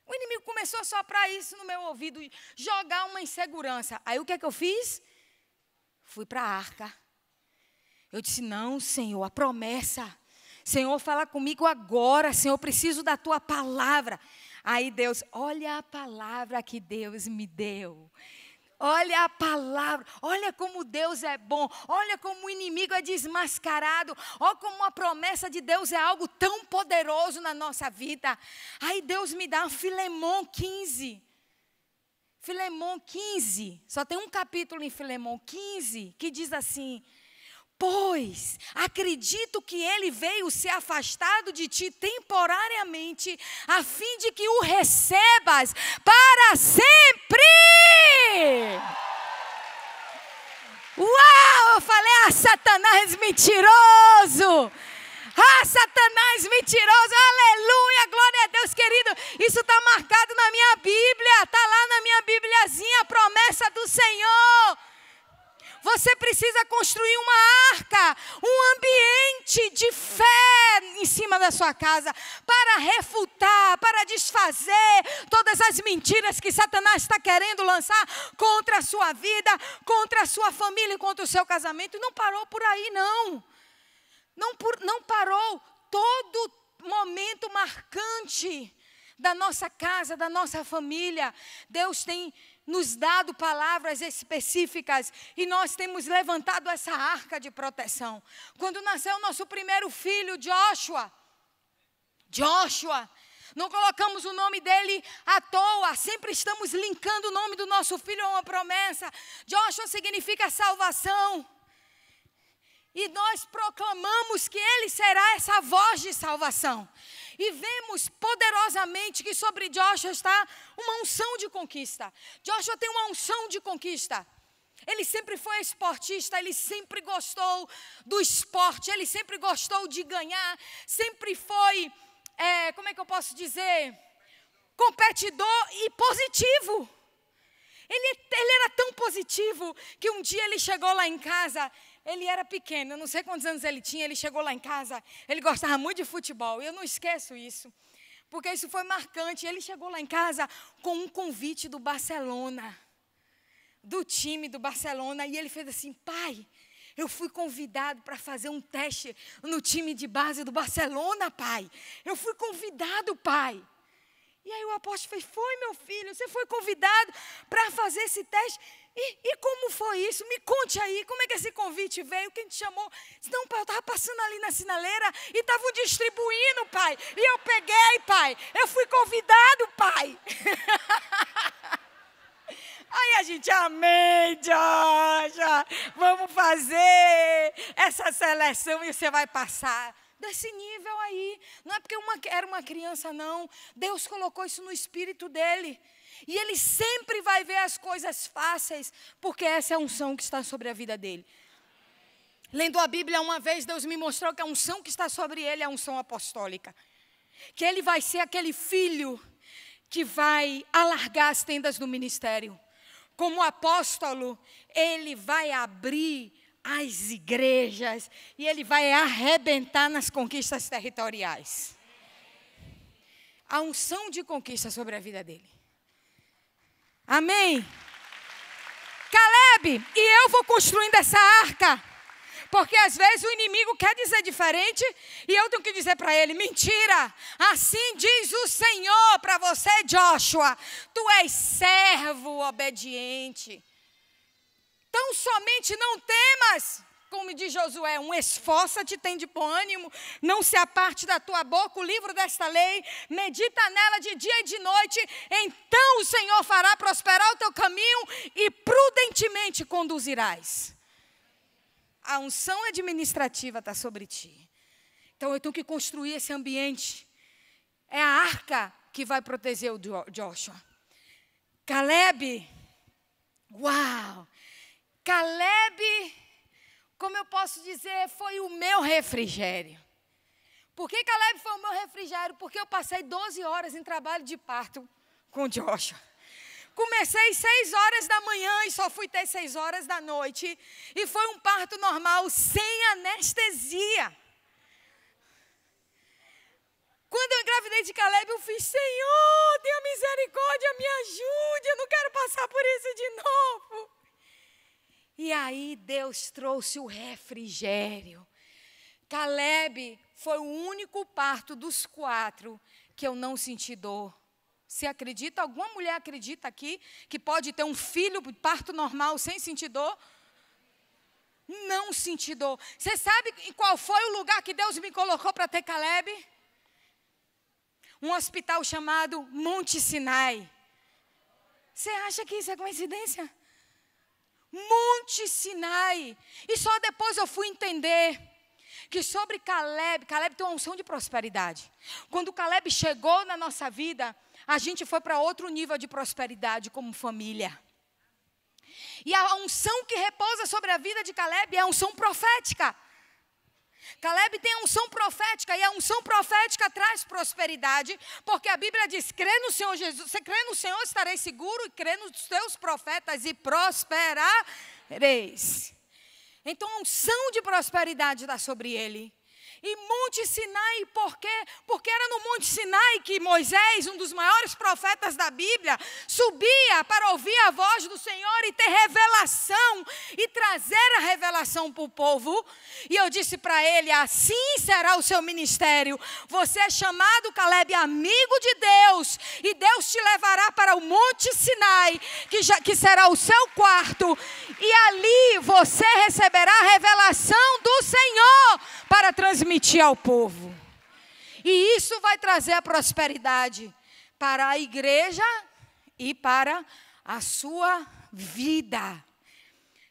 O inimigo começou a soprar isso no meu ouvido, jogar uma insegurança. Aí o que é que eu fiz? Fui para a arca. Eu disse, não, Senhor, a promessa. Senhor, fala comigo agora, Senhor, eu preciso da tua palavra. Aí Deus, olha a palavra que Deus me deu. Olha a palavra, olha como Deus é bom, olha como o inimigo é desmascarado, olha como a promessa de Deus é algo tão poderoso na nossa vida. Aí Deus me dá Filemão 15. Filemão 15, só tem um capítulo em Filemão 15, que diz assim: pois acredito que ele veio se afastado de ti temporariamente, a fim de que o recebas para sempre. Uau, eu falei, Satanás mentiroso. Satanás mentiroso, aleluia, glória a Deus, querido. Isso está marcado na minha Bíblia, está lá na minha Bíbliazinha, a promessa do Senhor. Você precisa construir uma arca, um ambiente de fé em cima da sua casa, para refutar, para desfazer todas as mentiras que Satanás está querendo lançar contra a sua vida, contra a sua família, contra o seu casamento. E não parou por aí, não. Não parou. Todo momento marcante da nossa casa, da nossa família, Deus tem nos dado palavras específicas e nós temos levantado essa arca de proteção. Quando nasceu o nosso primeiro filho, Joshua, não colocamos o nome dele à toa, sempre estamos linkando o nome do nosso filho a uma promessa. Joshua significa salvação. E nós proclamamos que ele será essa voz de salvação. E vemos poderosamente que sobre Joshua está uma unção de conquista. Joshua tem uma unção de conquista. Ele sempre foi esportista, ele sempre gostou do esporte, ele sempre gostou de ganhar, sempre foi, como é que eu posso dizer? Competidor e positivo. Ele era tão positivo que um dia ele chegou lá em casa. Ele era pequeno, eu não sei quantos anos ele tinha, ele chegou lá em casa, ele gostava muito de futebol, eu não esqueço isso, porque isso foi marcante. Ele chegou lá em casa com um convite do Barcelona, do time do Barcelona, e ele fez assim: pai, eu fui convidado para fazer um teste no time de base do Barcelona, pai, eu fui convidado, pai. E aí o apóstolo fez: foi, meu filho, você foi convidado para fazer esse teste? E como foi isso? Me conte aí, como é que esse convite veio? Quem te chamou? Não, pai, eu estava passando ali na sinaleira e estavam distribuindo, pai. E eu peguei, pai. Eu fui convidado, pai. Aí a gente: amém, Joshua. Vamos fazer essa seleção e você vai passar. Desse nível aí. Não é porque era uma criança, não. Deus colocou isso no espírito dele. E ele sempre vai ver as coisas fáceis, porque essa é a unção que está sobre a vida dele. Lendo a Bíblia uma vez, Deus me mostrou que a unção que está sobre ele é a unção apostólica. Que ele vai ser aquele filho que vai alargar as tendas do ministério. Como apóstolo, ele vai abrir as igrejas e ele vai arrebentar nas conquistas territoriais. A unção de conquista sobre a vida dele. Amém? Caleb, e eu vou construindo essa arca, porque às vezes o inimigo quer dizer diferente, e eu tenho que dizer para ele: mentira, assim diz o Senhor para você, Joshua, tu és servo obediente, tão somente não temas, como diz Josué, esforça-te, tem de bom ânimo, não se aparte da tua boca o livro desta lei, medita nela de dia e de noite, então o Senhor fará prosperar o teu caminho e prudentemente conduzirás. A unção administrativa está sobre ti. Então eu tenho que construir esse ambiente. É a arca que vai proteger o Joshua. Caleb, uau! Caleb, como eu posso dizer, foi o meu refrigério. Por que Caleb foi o meu refrigério? Porque eu passei 12 horas em trabalho de parto com Joshua. Comecei 6 horas da manhã e só fui ter 6 horas da noite. E foi um parto normal, sem anestesia. Quando eu engravidei de Caleb, eu fiz: Senhor, tenha misericórdia, me ajude, eu não quero passar por isso de novo. E aí Deus trouxe o refrigério. Caleb foi o único parto dos 4 que eu não senti dor. Você acredita? Alguma mulher acredita aqui que pode ter um filho, parto normal, sem sentir dor? Não sentir dor. Você sabe em qual foi o lugar que Deus me colocou para ter Caleb? Um hospital chamado Monte Sinai. Você acha que isso é coincidência? Monte Sinai. E só depois eu fui entender que sobre Caleb tem uma unção de prosperidade. Quando Caleb chegou na nossa vida, a gente foi para outro nível de prosperidade como família. E a unção que repousa sobre a vida de Caleb é a unção profética. Caleb tem a unção profética, e a unção profética traz prosperidade, porque a Bíblia diz: crê no Senhor Jesus, você crê no Senhor, estareis seguro, e crê nos teus profetas e prosperareis. Então a unção de prosperidade está sobre ele. E Monte Sinai, por quê? Porque era no Monte Sinai que Moisés, um dos maiores profetas da Bíblia, subia para ouvir a voz do Senhor e ter revelação, e trazer a revelação para o povo. E eu disse para ele: assim será o seu ministério. Você é chamado, Caleb, amigo de Deus, e Deus te levará para o Monte Sinai, que será o seu quarto, e ali você receberá a revelação do Senhor para transmitir ao povo. E isso vai trazer a prosperidade para a igreja e para a sua vida.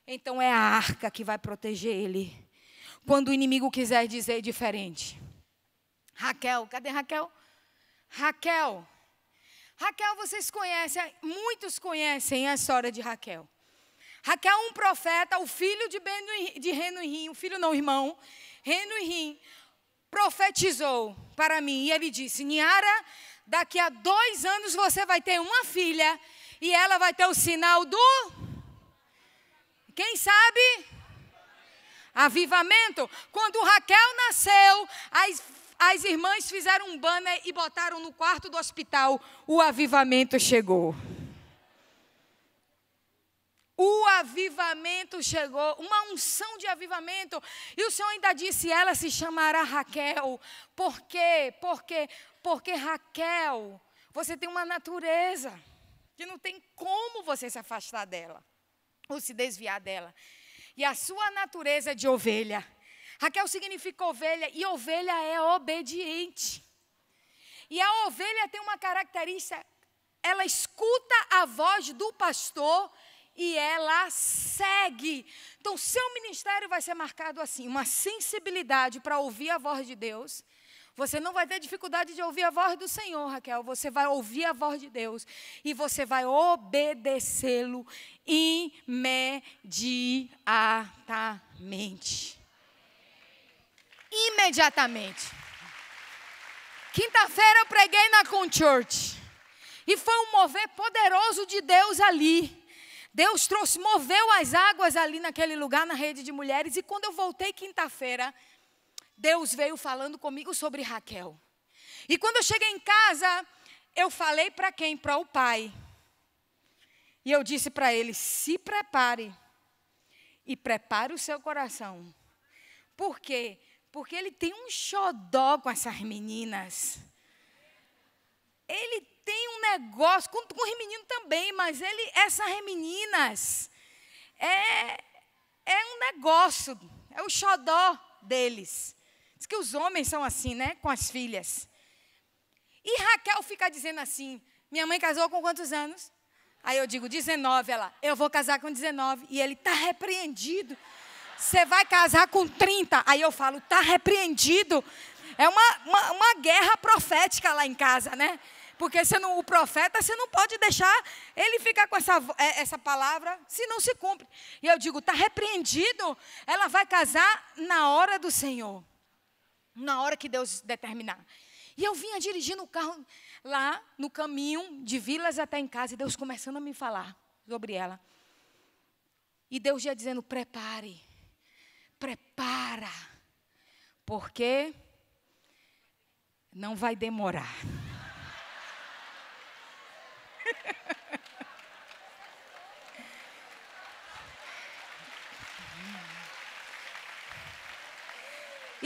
Então é a arca que vai proteger ele quando o inimigo quiser dizer diferente. Raquel, cadê Raquel? Raquel, vocês conhecem, muitos conhecem a história de Raquel. Raquel, um profeta, o filho de Reno-Rim, o filho não, irmão, Reno-Rim, profetizou para mim, e ele disse: Niara, daqui a 2 anos você vai ter uma filha, e ela vai ter o sinal do, quem sabe? Avivamento. Quando Raquel nasceu, as irmãs fizeram um banner e botaram no quarto do hospital: o avivamento chegou. O avivamento chegou, uma unção de avivamento. E o Senhor ainda disse: ela se chamará Raquel. Por quê? Porque Raquel, você tem uma natureza que não tem como você se afastar dela ou se desviar dela. E a sua natureza é de ovelha. Raquel significa ovelha, e ovelha é obediente. E a ovelha tem uma característica: ela escuta a voz do pastor e ela segue. Então, seu ministério vai ser marcado assim, uma sensibilidade para ouvir a voz de Deus. Você não vai ter dificuldade de ouvir a voz do Senhor, Raquel. Você vai ouvir a voz de Deus e você vai obedecê-lo imediatamente. Imediatamente. Quinta-feira eu preguei na Conchurch e foi um mover poderoso de Deus ali. Deus moveu as águas ali naquele lugar, na rede de mulheres. E quando eu voltei quinta-feira, Deus veio falando comigo sobre Raquel. E quando eu cheguei em casa, eu falei para quem? Para o pai. E eu disse para ele: se prepare. E prepare o seu coração. Por quê? Porque ele tem um xodó com essas meninas. Ele tem um negócio, com os meninos também, mas essas meninas, é um negócio, é o xodó deles. Diz que os homens são assim, né, com as filhas. E Raquel fica dizendo assim: minha mãe casou com quantos anos? Aí eu digo 19, ela: eu vou casar com 19. E ele: está repreendido. Você vai casar com 30. Aí eu falo: está repreendido. É uma guerra profética lá em casa, né? Porque o profeta, você não pode deixar ele ficar com essa palavra, se não se cumpre. E eu digo: está repreendido. Ela vai casar na hora do Senhor. Na hora que Deus determinar. E eu vinha dirigindo o carro lá no caminho de Vilas até em casa. E Deus começando a me falar sobre ela. E Deus ia dizendo: prepare. Prepara. Porque não vai demorar.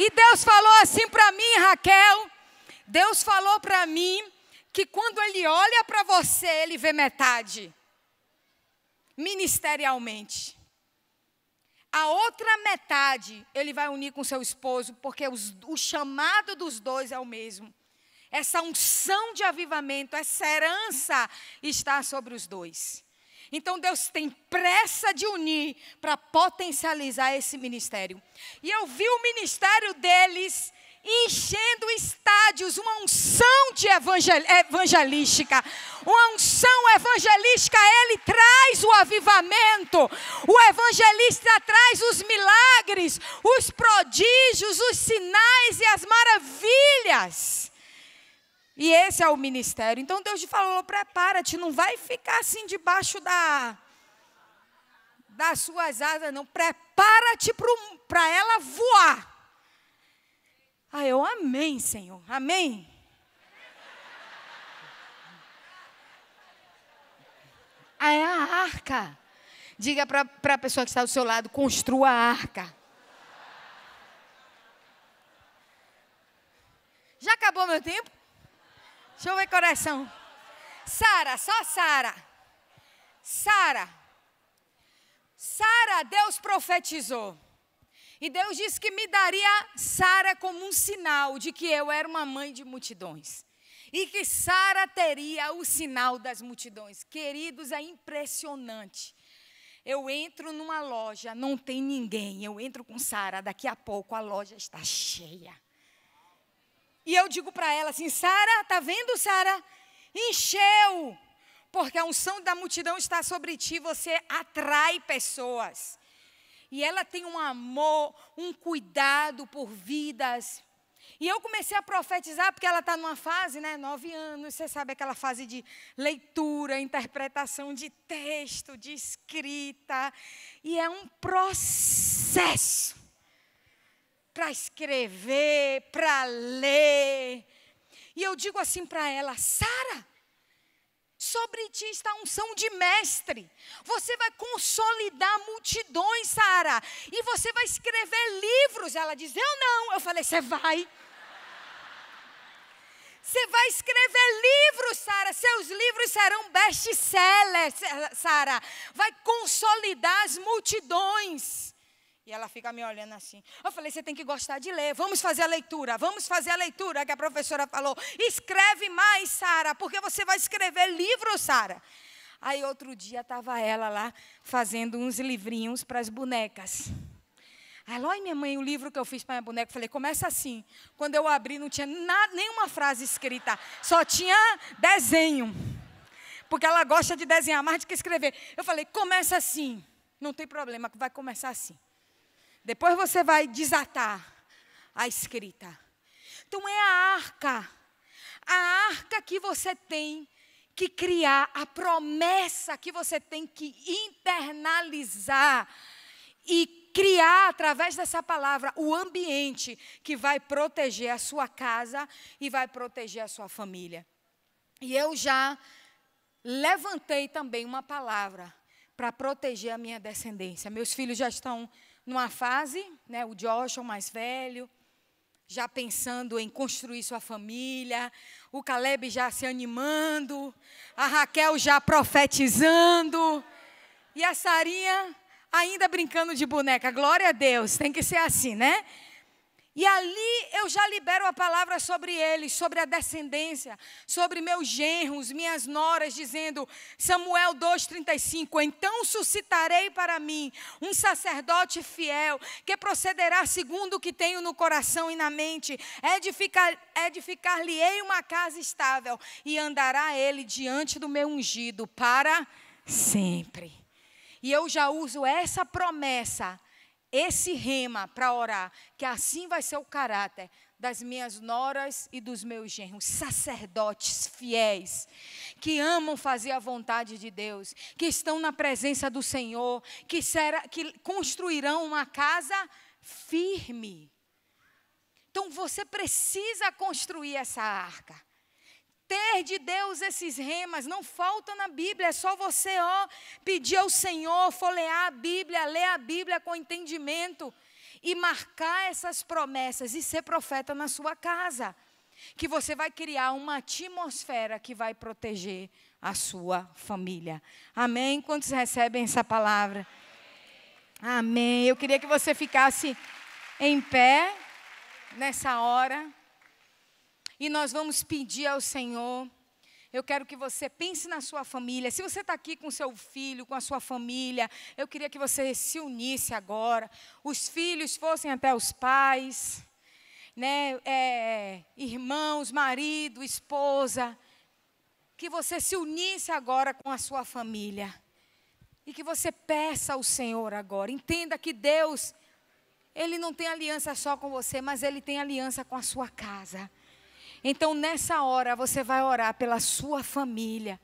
E Deus falou assim para mim, Raquel. Deus falou para mim que quando ele olha para você, ele vê metade, ministerialmente. A outra metade, ele vai unir com seu esposo, porque o chamado dos dois é o mesmo. Essa unção de avivamento, essa herança está sobre os dois. Então Deus tem pressa de unir para potencializar esse ministério. E eu vi o ministério deles enchendo estádios, uma unção de evangelística. Uma unção evangelística, ele traz o avivamento. O evangelista traz os milagres, os prodígios, os sinais e as maravilhas. E esse é o ministério. Então Deus te falou, prepara-te, não vai ficar assim debaixo das suas asas, não. Prepara-te para ela voar. Ah, eu amém, Senhor. Amém. Ah, é a arca. Diga para a pessoa que está do seu lado, construa a arca. Já acabou meu tempo? Deixa eu ver coração. Sara, só Sara. Sara, Deus profetizou. E Deus disse que me daria Sara como um sinal de que eu era uma mãe de multidões. E que Sara teria o sinal das multidões. Queridos, é impressionante. Eu entro numa loja, não tem ninguém. Eu entro com Sara, daqui a pouco a loja está cheia. E eu digo para ela assim, Sara, tá vendo, Sara? Encheu. Porque a unção da multidão está sobre ti, você atrai pessoas. E ela tem um amor, um cuidado por vidas. E eu comecei a profetizar, porque ela está numa fase, 9 anos, você sabe aquela fase de leitura, interpretação de texto, de escrita. E é um processo para escrever, para ler. E eu digo assim para ela, Sara, sobre ti está a unção de mestre. Você vai consolidar multidões, Sara. E você vai escrever livros. Ela diz, eu não. Eu falei, você vai. Você vai escrever livros, Sara. Seus livros serão best-sellers, Sara. Vai consolidar as multidões. E ela fica me olhando assim. Eu falei, você tem que gostar de ler. Vamos fazer a leitura. Vamos fazer a leitura que a professora falou. Escreve mais, Sara, porque você vai escrever livros, Sara. Aí outro dia estava ela lá fazendo uns livrinhos para as bonecas. Aí ela, olha minha mãe, o livro que eu fiz para minha boneca. Eu falei, começa assim. Quando eu abri não tinha nenhuma frase escrita. Só tinha desenho. Porque ela gosta de desenhar mais do que escrever. Eu falei, começa assim. Não tem problema, vai começar assim. Depois você vai desatar a escrita. Então é a arca. A arca que você tem que criar. A promessa que você tem que internalizar. E criar, através dessa palavra, o ambiente que vai proteger a sua casa e vai proteger a sua família. E eu já levantei também uma palavra para proteger a minha descendência. Meus filhos já estão numa fase, o Joshua, o mais velho, já pensando em construir sua família, o Caleb já se animando, a Raquel já profetizando, e a Sarinha ainda brincando de boneca. Glória a Deus, tem que ser assim, né? E ali eu já libero a palavra sobre eles, sobre a descendência, sobre meus genros, minhas noras, dizendo, Samuel 2,35, então suscitarei para mim um sacerdote fiel, que procederá segundo o que tenho no coração e na mente, edificar-lhe-ei uma casa estável, e andará ele diante do meu ungido para sempre. E eu já uso essa promessa, esse rema para orar, que assim vai ser o caráter das minhas noras e dos meus genros, sacerdotes fiéis, que amam fazer a vontade de Deus, que estão na presença do Senhor, que construirão uma casa firme. Então você precisa construir essa arca. Ter de Deus esses remas, não falta na Bíblia, é só você pedir ao Senhor, folhear a Bíblia, ler a Bíblia com entendimento e marcar essas promessas e ser profeta na sua casa. que você vai criar uma atmosfera que vai proteger a sua família. Amém? Quantos recebem essa palavra? Amém. Eu queria que você ficasse em pé nessa hora. E nós vamos pedir ao Senhor. Eu quero que você pense na sua família. Se você está aqui com seu filho, com a sua família, eu queria que você se unisse agora. Os filhos fossem até os pais, né? Irmãos, marido, esposa. Que você se unisse agora com a sua família. E que você peça ao Senhor agora. Entenda que Deus, Ele não tem aliança só com você, mas Ele tem aliança com a sua casa. Então, nessa hora, você vai orar pela sua família.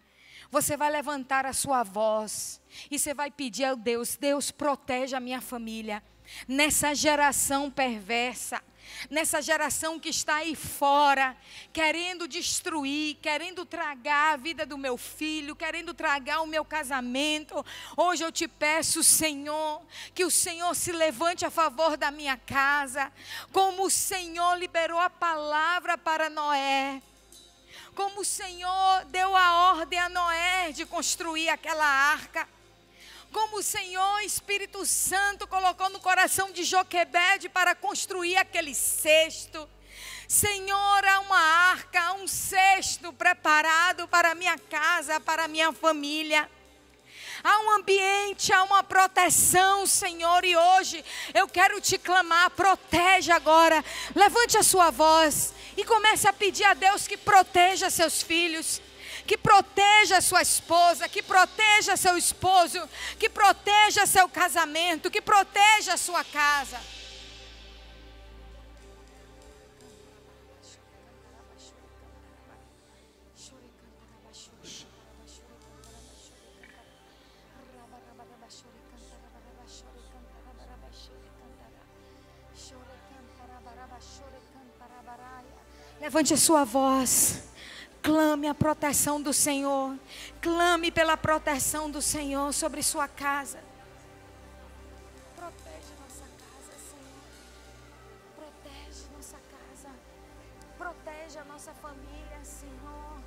Você vai levantar a sua voz. E você vai pedir a Deus, Deus, protege a minha família. Nessa geração perversa. Nessa geração que está aí fora, querendo destruir, querendo tragar a vida do meu filho, querendo tragar o meu casamento. Hoje eu te peço, Senhor, que o Senhor se levante a favor da minha casa, como o Senhor liberou a palavra para Noé. Como o Senhor deu a ordem a Noé de construir aquela arca. Como o Senhor, Espírito Santo, colocou no coração de Joquebede para construir aquele cesto. Senhor, há uma arca, há um cesto preparado para a minha casa, para a minha família. Há um ambiente, há uma proteção, Senhor, e hoje eu quero te clamar, protege agora. Levante a sua voz e comece a pedir a Deus que proteja seus filhos. Que proteja sua esposa, que proteja seu esposo, que proteja seu casamento, que proteja a sua casa. Levante a sua voz. Clame a proteção do Senhor. Clame pela proteção do Senhor sobre sua casa. Protege nossa casa, Senhor. Protege nossa casa. Protege a nossa família, Senhor.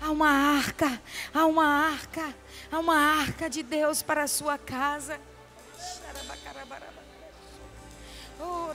Há uma arca, há uma arca, há uma arca de Deus para a sua casa. Oh,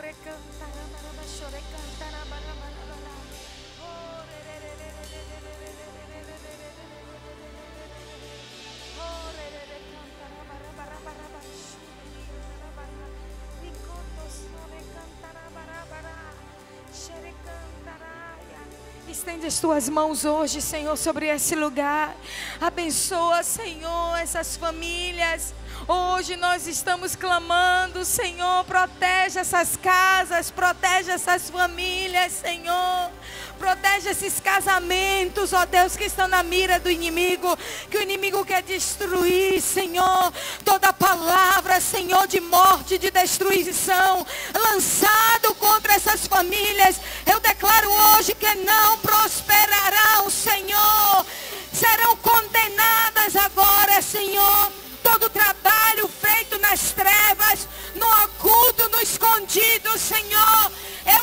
estende as tuas mãos hoje, Senhor, sobre esse lugar. Abençoa, Senhor, essas famílias. Hoje nós estamos clamando, Senhor, protege essas casas, protege essas famílias, Senhor. Protege esses casamentos, ó Deus, que estão na mira do inimigo, que o inimigo quer destruir, Senhor. Toda palavra, Senhor, de morte, de destruição, lançado contra essas famílias, eu declaro hoje que não prosperarão, Senhor. Serão condenadas agora, Senhor. Todo trabalho feito nas trevas, no oculto, no escondido, Senhor,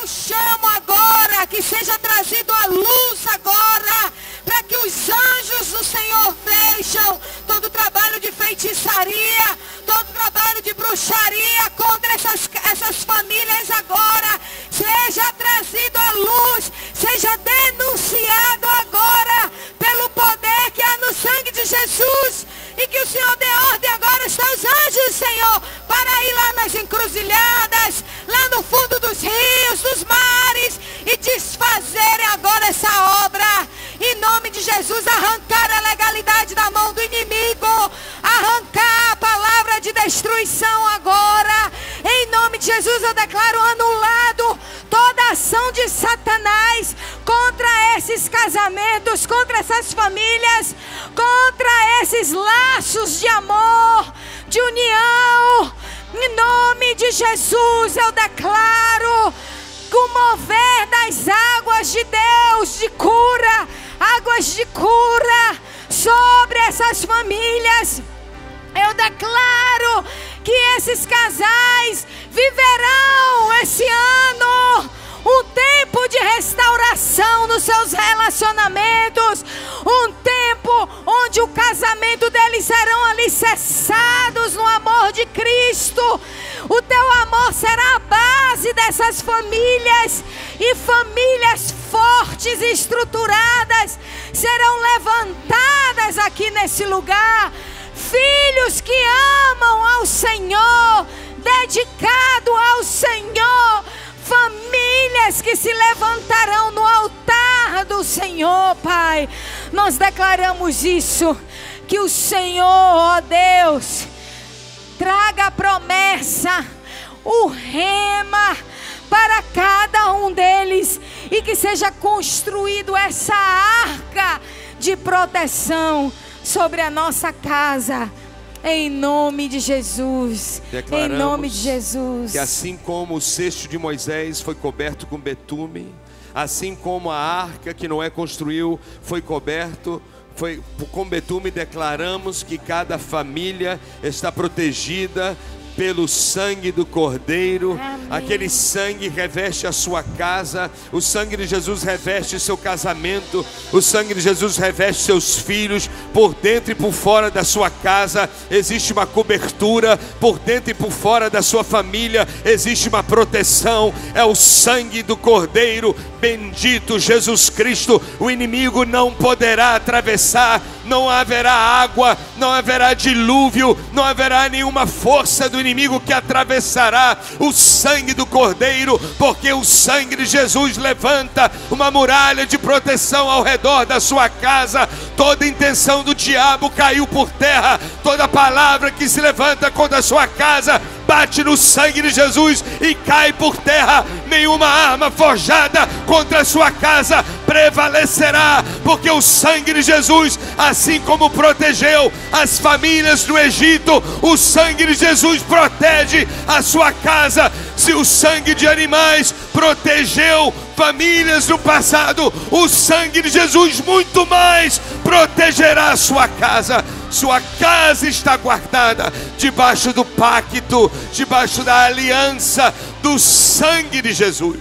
eu chamo agora que seja trazido à luz agora, para que os anjos do Senhor vejam todo trabalho de feitiçaria, todo trabalho de bruxaria contra essas famílias agora, seja trazido à luz, seja denunciado agora, pelo poder que há no sangue de Jesus. E que o Senhor dê ordem agora aos teus anjos, Senhor, para ir lá nas encruzilhadas, lá no fundo dos rios, dos mares, e desfazerem agora essa obra. Em nome de Jesus, arrancar a legalidade da mão do inimigo, arrancar a palavra de destruição agora. Em nome de Jesus, eu declaro anulado toda ação de Satanás contra esses casamentos, contra essas famílias, contra esses laços de amor, de união. Em nome de Jesus, eu declaro o mover das águas de Deus, de cura, águas de cura sobre essas famílias. Eu declaro que esses casais viverão esse ano um tempo de restauração restauração nos seus relacionamentos, um tempo onde o casamento deles serão alicerçados no amor de Cristo. O teu amor será a base dessas famílias, e famílias fortes e estruturadas serão levantadas aqui nesse lugar. Filhos que amam ao Senhor, dedicado ao Senhor, famílias que se levantarão no altar do Senhor, Pai. Nós declaramos isso, que o Senhor, ó Deus, traga a promessa, o rema para cada um deles, e que seja construído essa arca de proteção sobre a nossa casa, em nome de Jesus. Em nome de Jesus. Que assim como o cesto de Moisés foi coberto com betume, assim como a arca que Noé construiu foi coberto com betume, declaramos que cada família está protegida pelo sangue do Cordeiro. Amém. Aquele sangue reveste a sua casa, o sangue de Jesus reveste o seu casamento, o sangue de Jesus reveste seus filhos, por dentro e por fora da sua casa existe uma cobertura, por dentro e por fora da sua família existe uma proteção. É o sangue do Cordeiro, bendito Jesus Cristo. O inimigo não poderá atravessar, não haverá água, não haverá dilúvio, não haverá nenhuma força do inimigo que atravessará o sangue do Cordeiro, porque o sangue de Jesus levanta uma muralha de proteção ao redor da sua casa. Toda intenção do diabo caiu por terra, toda palavra que se levanta contra a sua casa bate no sangue de Jesus e cai por terra. Nenhuma arma forjada contra a sua casa prevalecerá, porque o sangue de Jesus, assim como protegeu as famílias do Egito, o sangue de Jesus protege a sua casa. Se o sangue de animais protegeu famílias no passado, o sangue de Jesus muito mais protegerá a sua casa. Sua casa está guardada debaixo do pacto, debaixo da aliança do sangue de Jesus.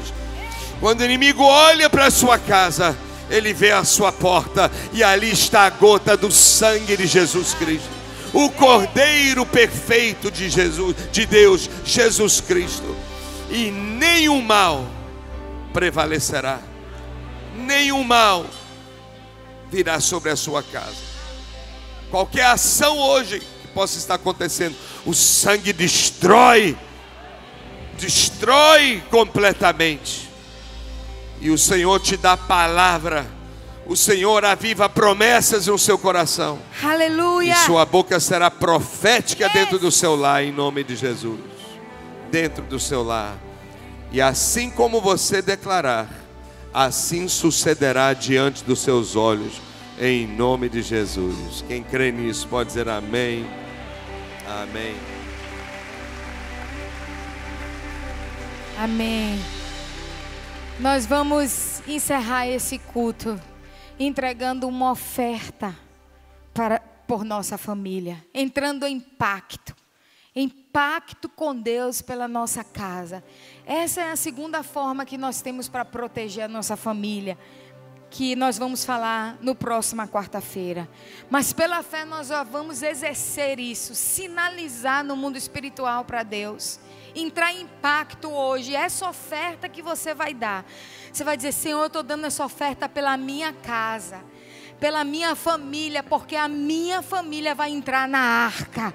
Quando o inimigo olha para a sua casa, ele vê a sua porta e ali está a gota do sangue de Jesus Cristo, o Cordeiro perfeito de Jesus, de Deus, Jesus Cristo. E nenhum mal prevalecerá, nenhum mal virá sobre a sua casa. Qualquer ação hoje que possa estar acontecendo, o sangue destrói completamente. E o Senhor te dá palavra, o Senhor aviva promessas no seu coração. Aleluia. E sua boca será profética dentro do seu lar, em nome de Jesus. Dentro do seu lar. E assim como você declarar, assim sucederá diante dos seus olhos, em nome de Jesus. Quem crê nisso pode dizer amém. Amém. Amém. Nós vamos encerrar esse culto entregando uma oferta por nossa família, entrando em pacto com Deus pela nossa casa. Essa é a segunda forma que nós temos para proteger a nossa família, que nós vamos falar no próxima quarta-feira. Mas pela fé nós já vamos exercer isso, sinalizar no mundo espiritual para Deus, entrar em pacto hoje. Essa oferta que você vai dar, você vai dizer: Senhor, eu estou dando essa oferta pela minha casa, pela minha família, porque a minha família vai entrar na arca.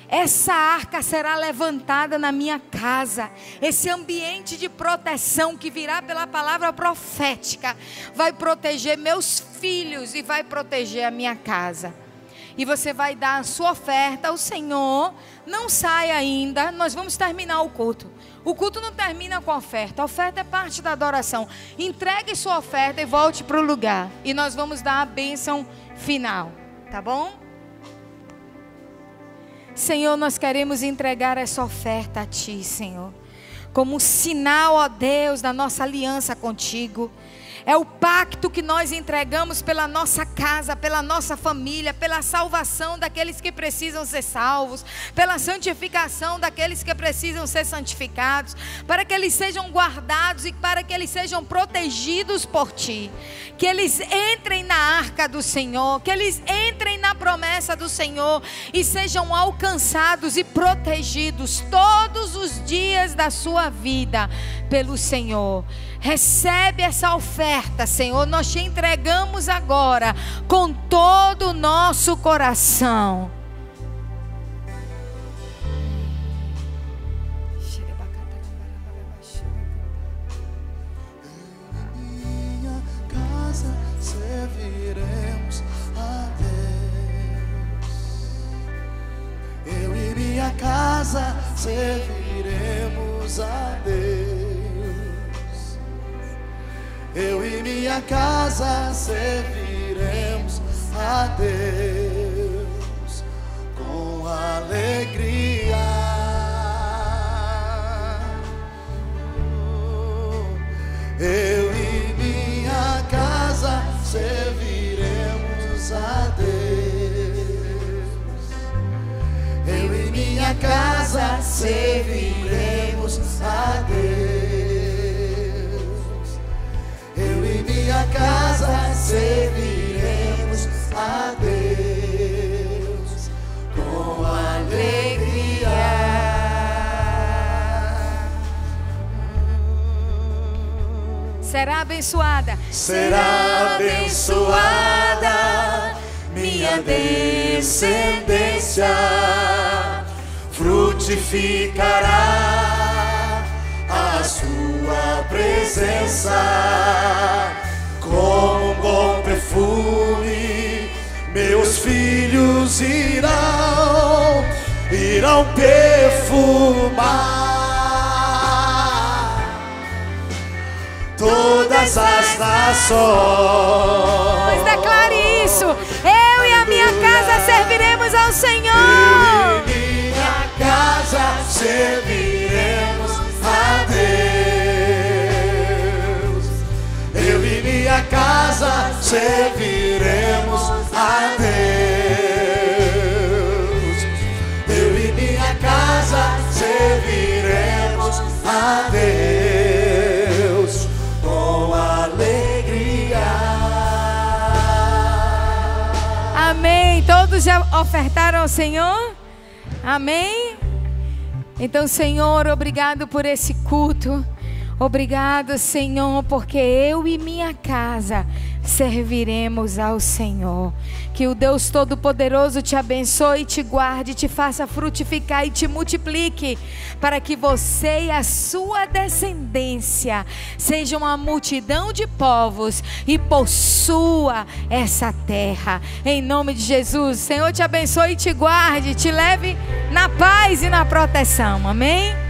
Essa arca será levantada na minha casa. Esse ambiente de proteção que virá pela palavra profética vai proteger meus filhos e vai proteger a minha casa. E você vai dar a sua oferta ao Senhor. Não saia ainda, nós vamos terminar o culto. O culto não termina com a oferta é parte da adoração. Entregue sua oferta e volte para o lugar. E nós vamos dar a bênção final, tá bom? Senhor, nós queremos entregar essa oferta a Ti, Senhor, como um sinal, ó Deus, da nossa aliança contigo. É o pacto que nós entregamos pela nossa casa, pela nossa família, pela salvação daqueles que precisam ser salvos, pela santificação daqueles que precisam ser santificados, para que eles sejam guardados e para que eles sejam protegidos por Ti. Que eles entrem na arca do Senhor, que eles entrem na promessa do Senhor e sejam alcançados e protegidos todos os dias da sua vida pelo Senhor. Recebe essa oferta, Senhor, nós te entregamos agora com todo o nosso coração. Minha casa serviremos a Deus. Eu e minha casa serviremos a Deus. Eu e minha casa serviremos a Deus com alegria. Eu e minha casa serviremos a Deus. Eu e minha casa serviremos a Deus. Eu e minha casa serviremos a Deus com alegria. Será abençoada. Será abençoada minha descendência, frutificará a sua presença como um bom perfume. Meus filhos irão perfumar todas as nações. Pois declare isso. Eu e a minha casa serviremos ao Senhor. Eu e minha casa serviremos a Deus. Eu e minha casa serviremos a Deus. Eu e minha casa serviremos a Deus com alegria. Amém. Todos já ofertaram ao Senhor? Amém? Então, Senhor, obrigado por esse culto. Obrigado, Senhor, porque eu e minha casa serviremos ao Senhor. Que o Deus Todo-Poderoso te abençoe, te guarde, te faça frutificar e te multiplique, para que você e a sua descendência sejam uma multidão de povos e possua essa terra. Em nome de Jesus, Senhor te abençoe e te guarde, te leve na paz e na proteção. Amém?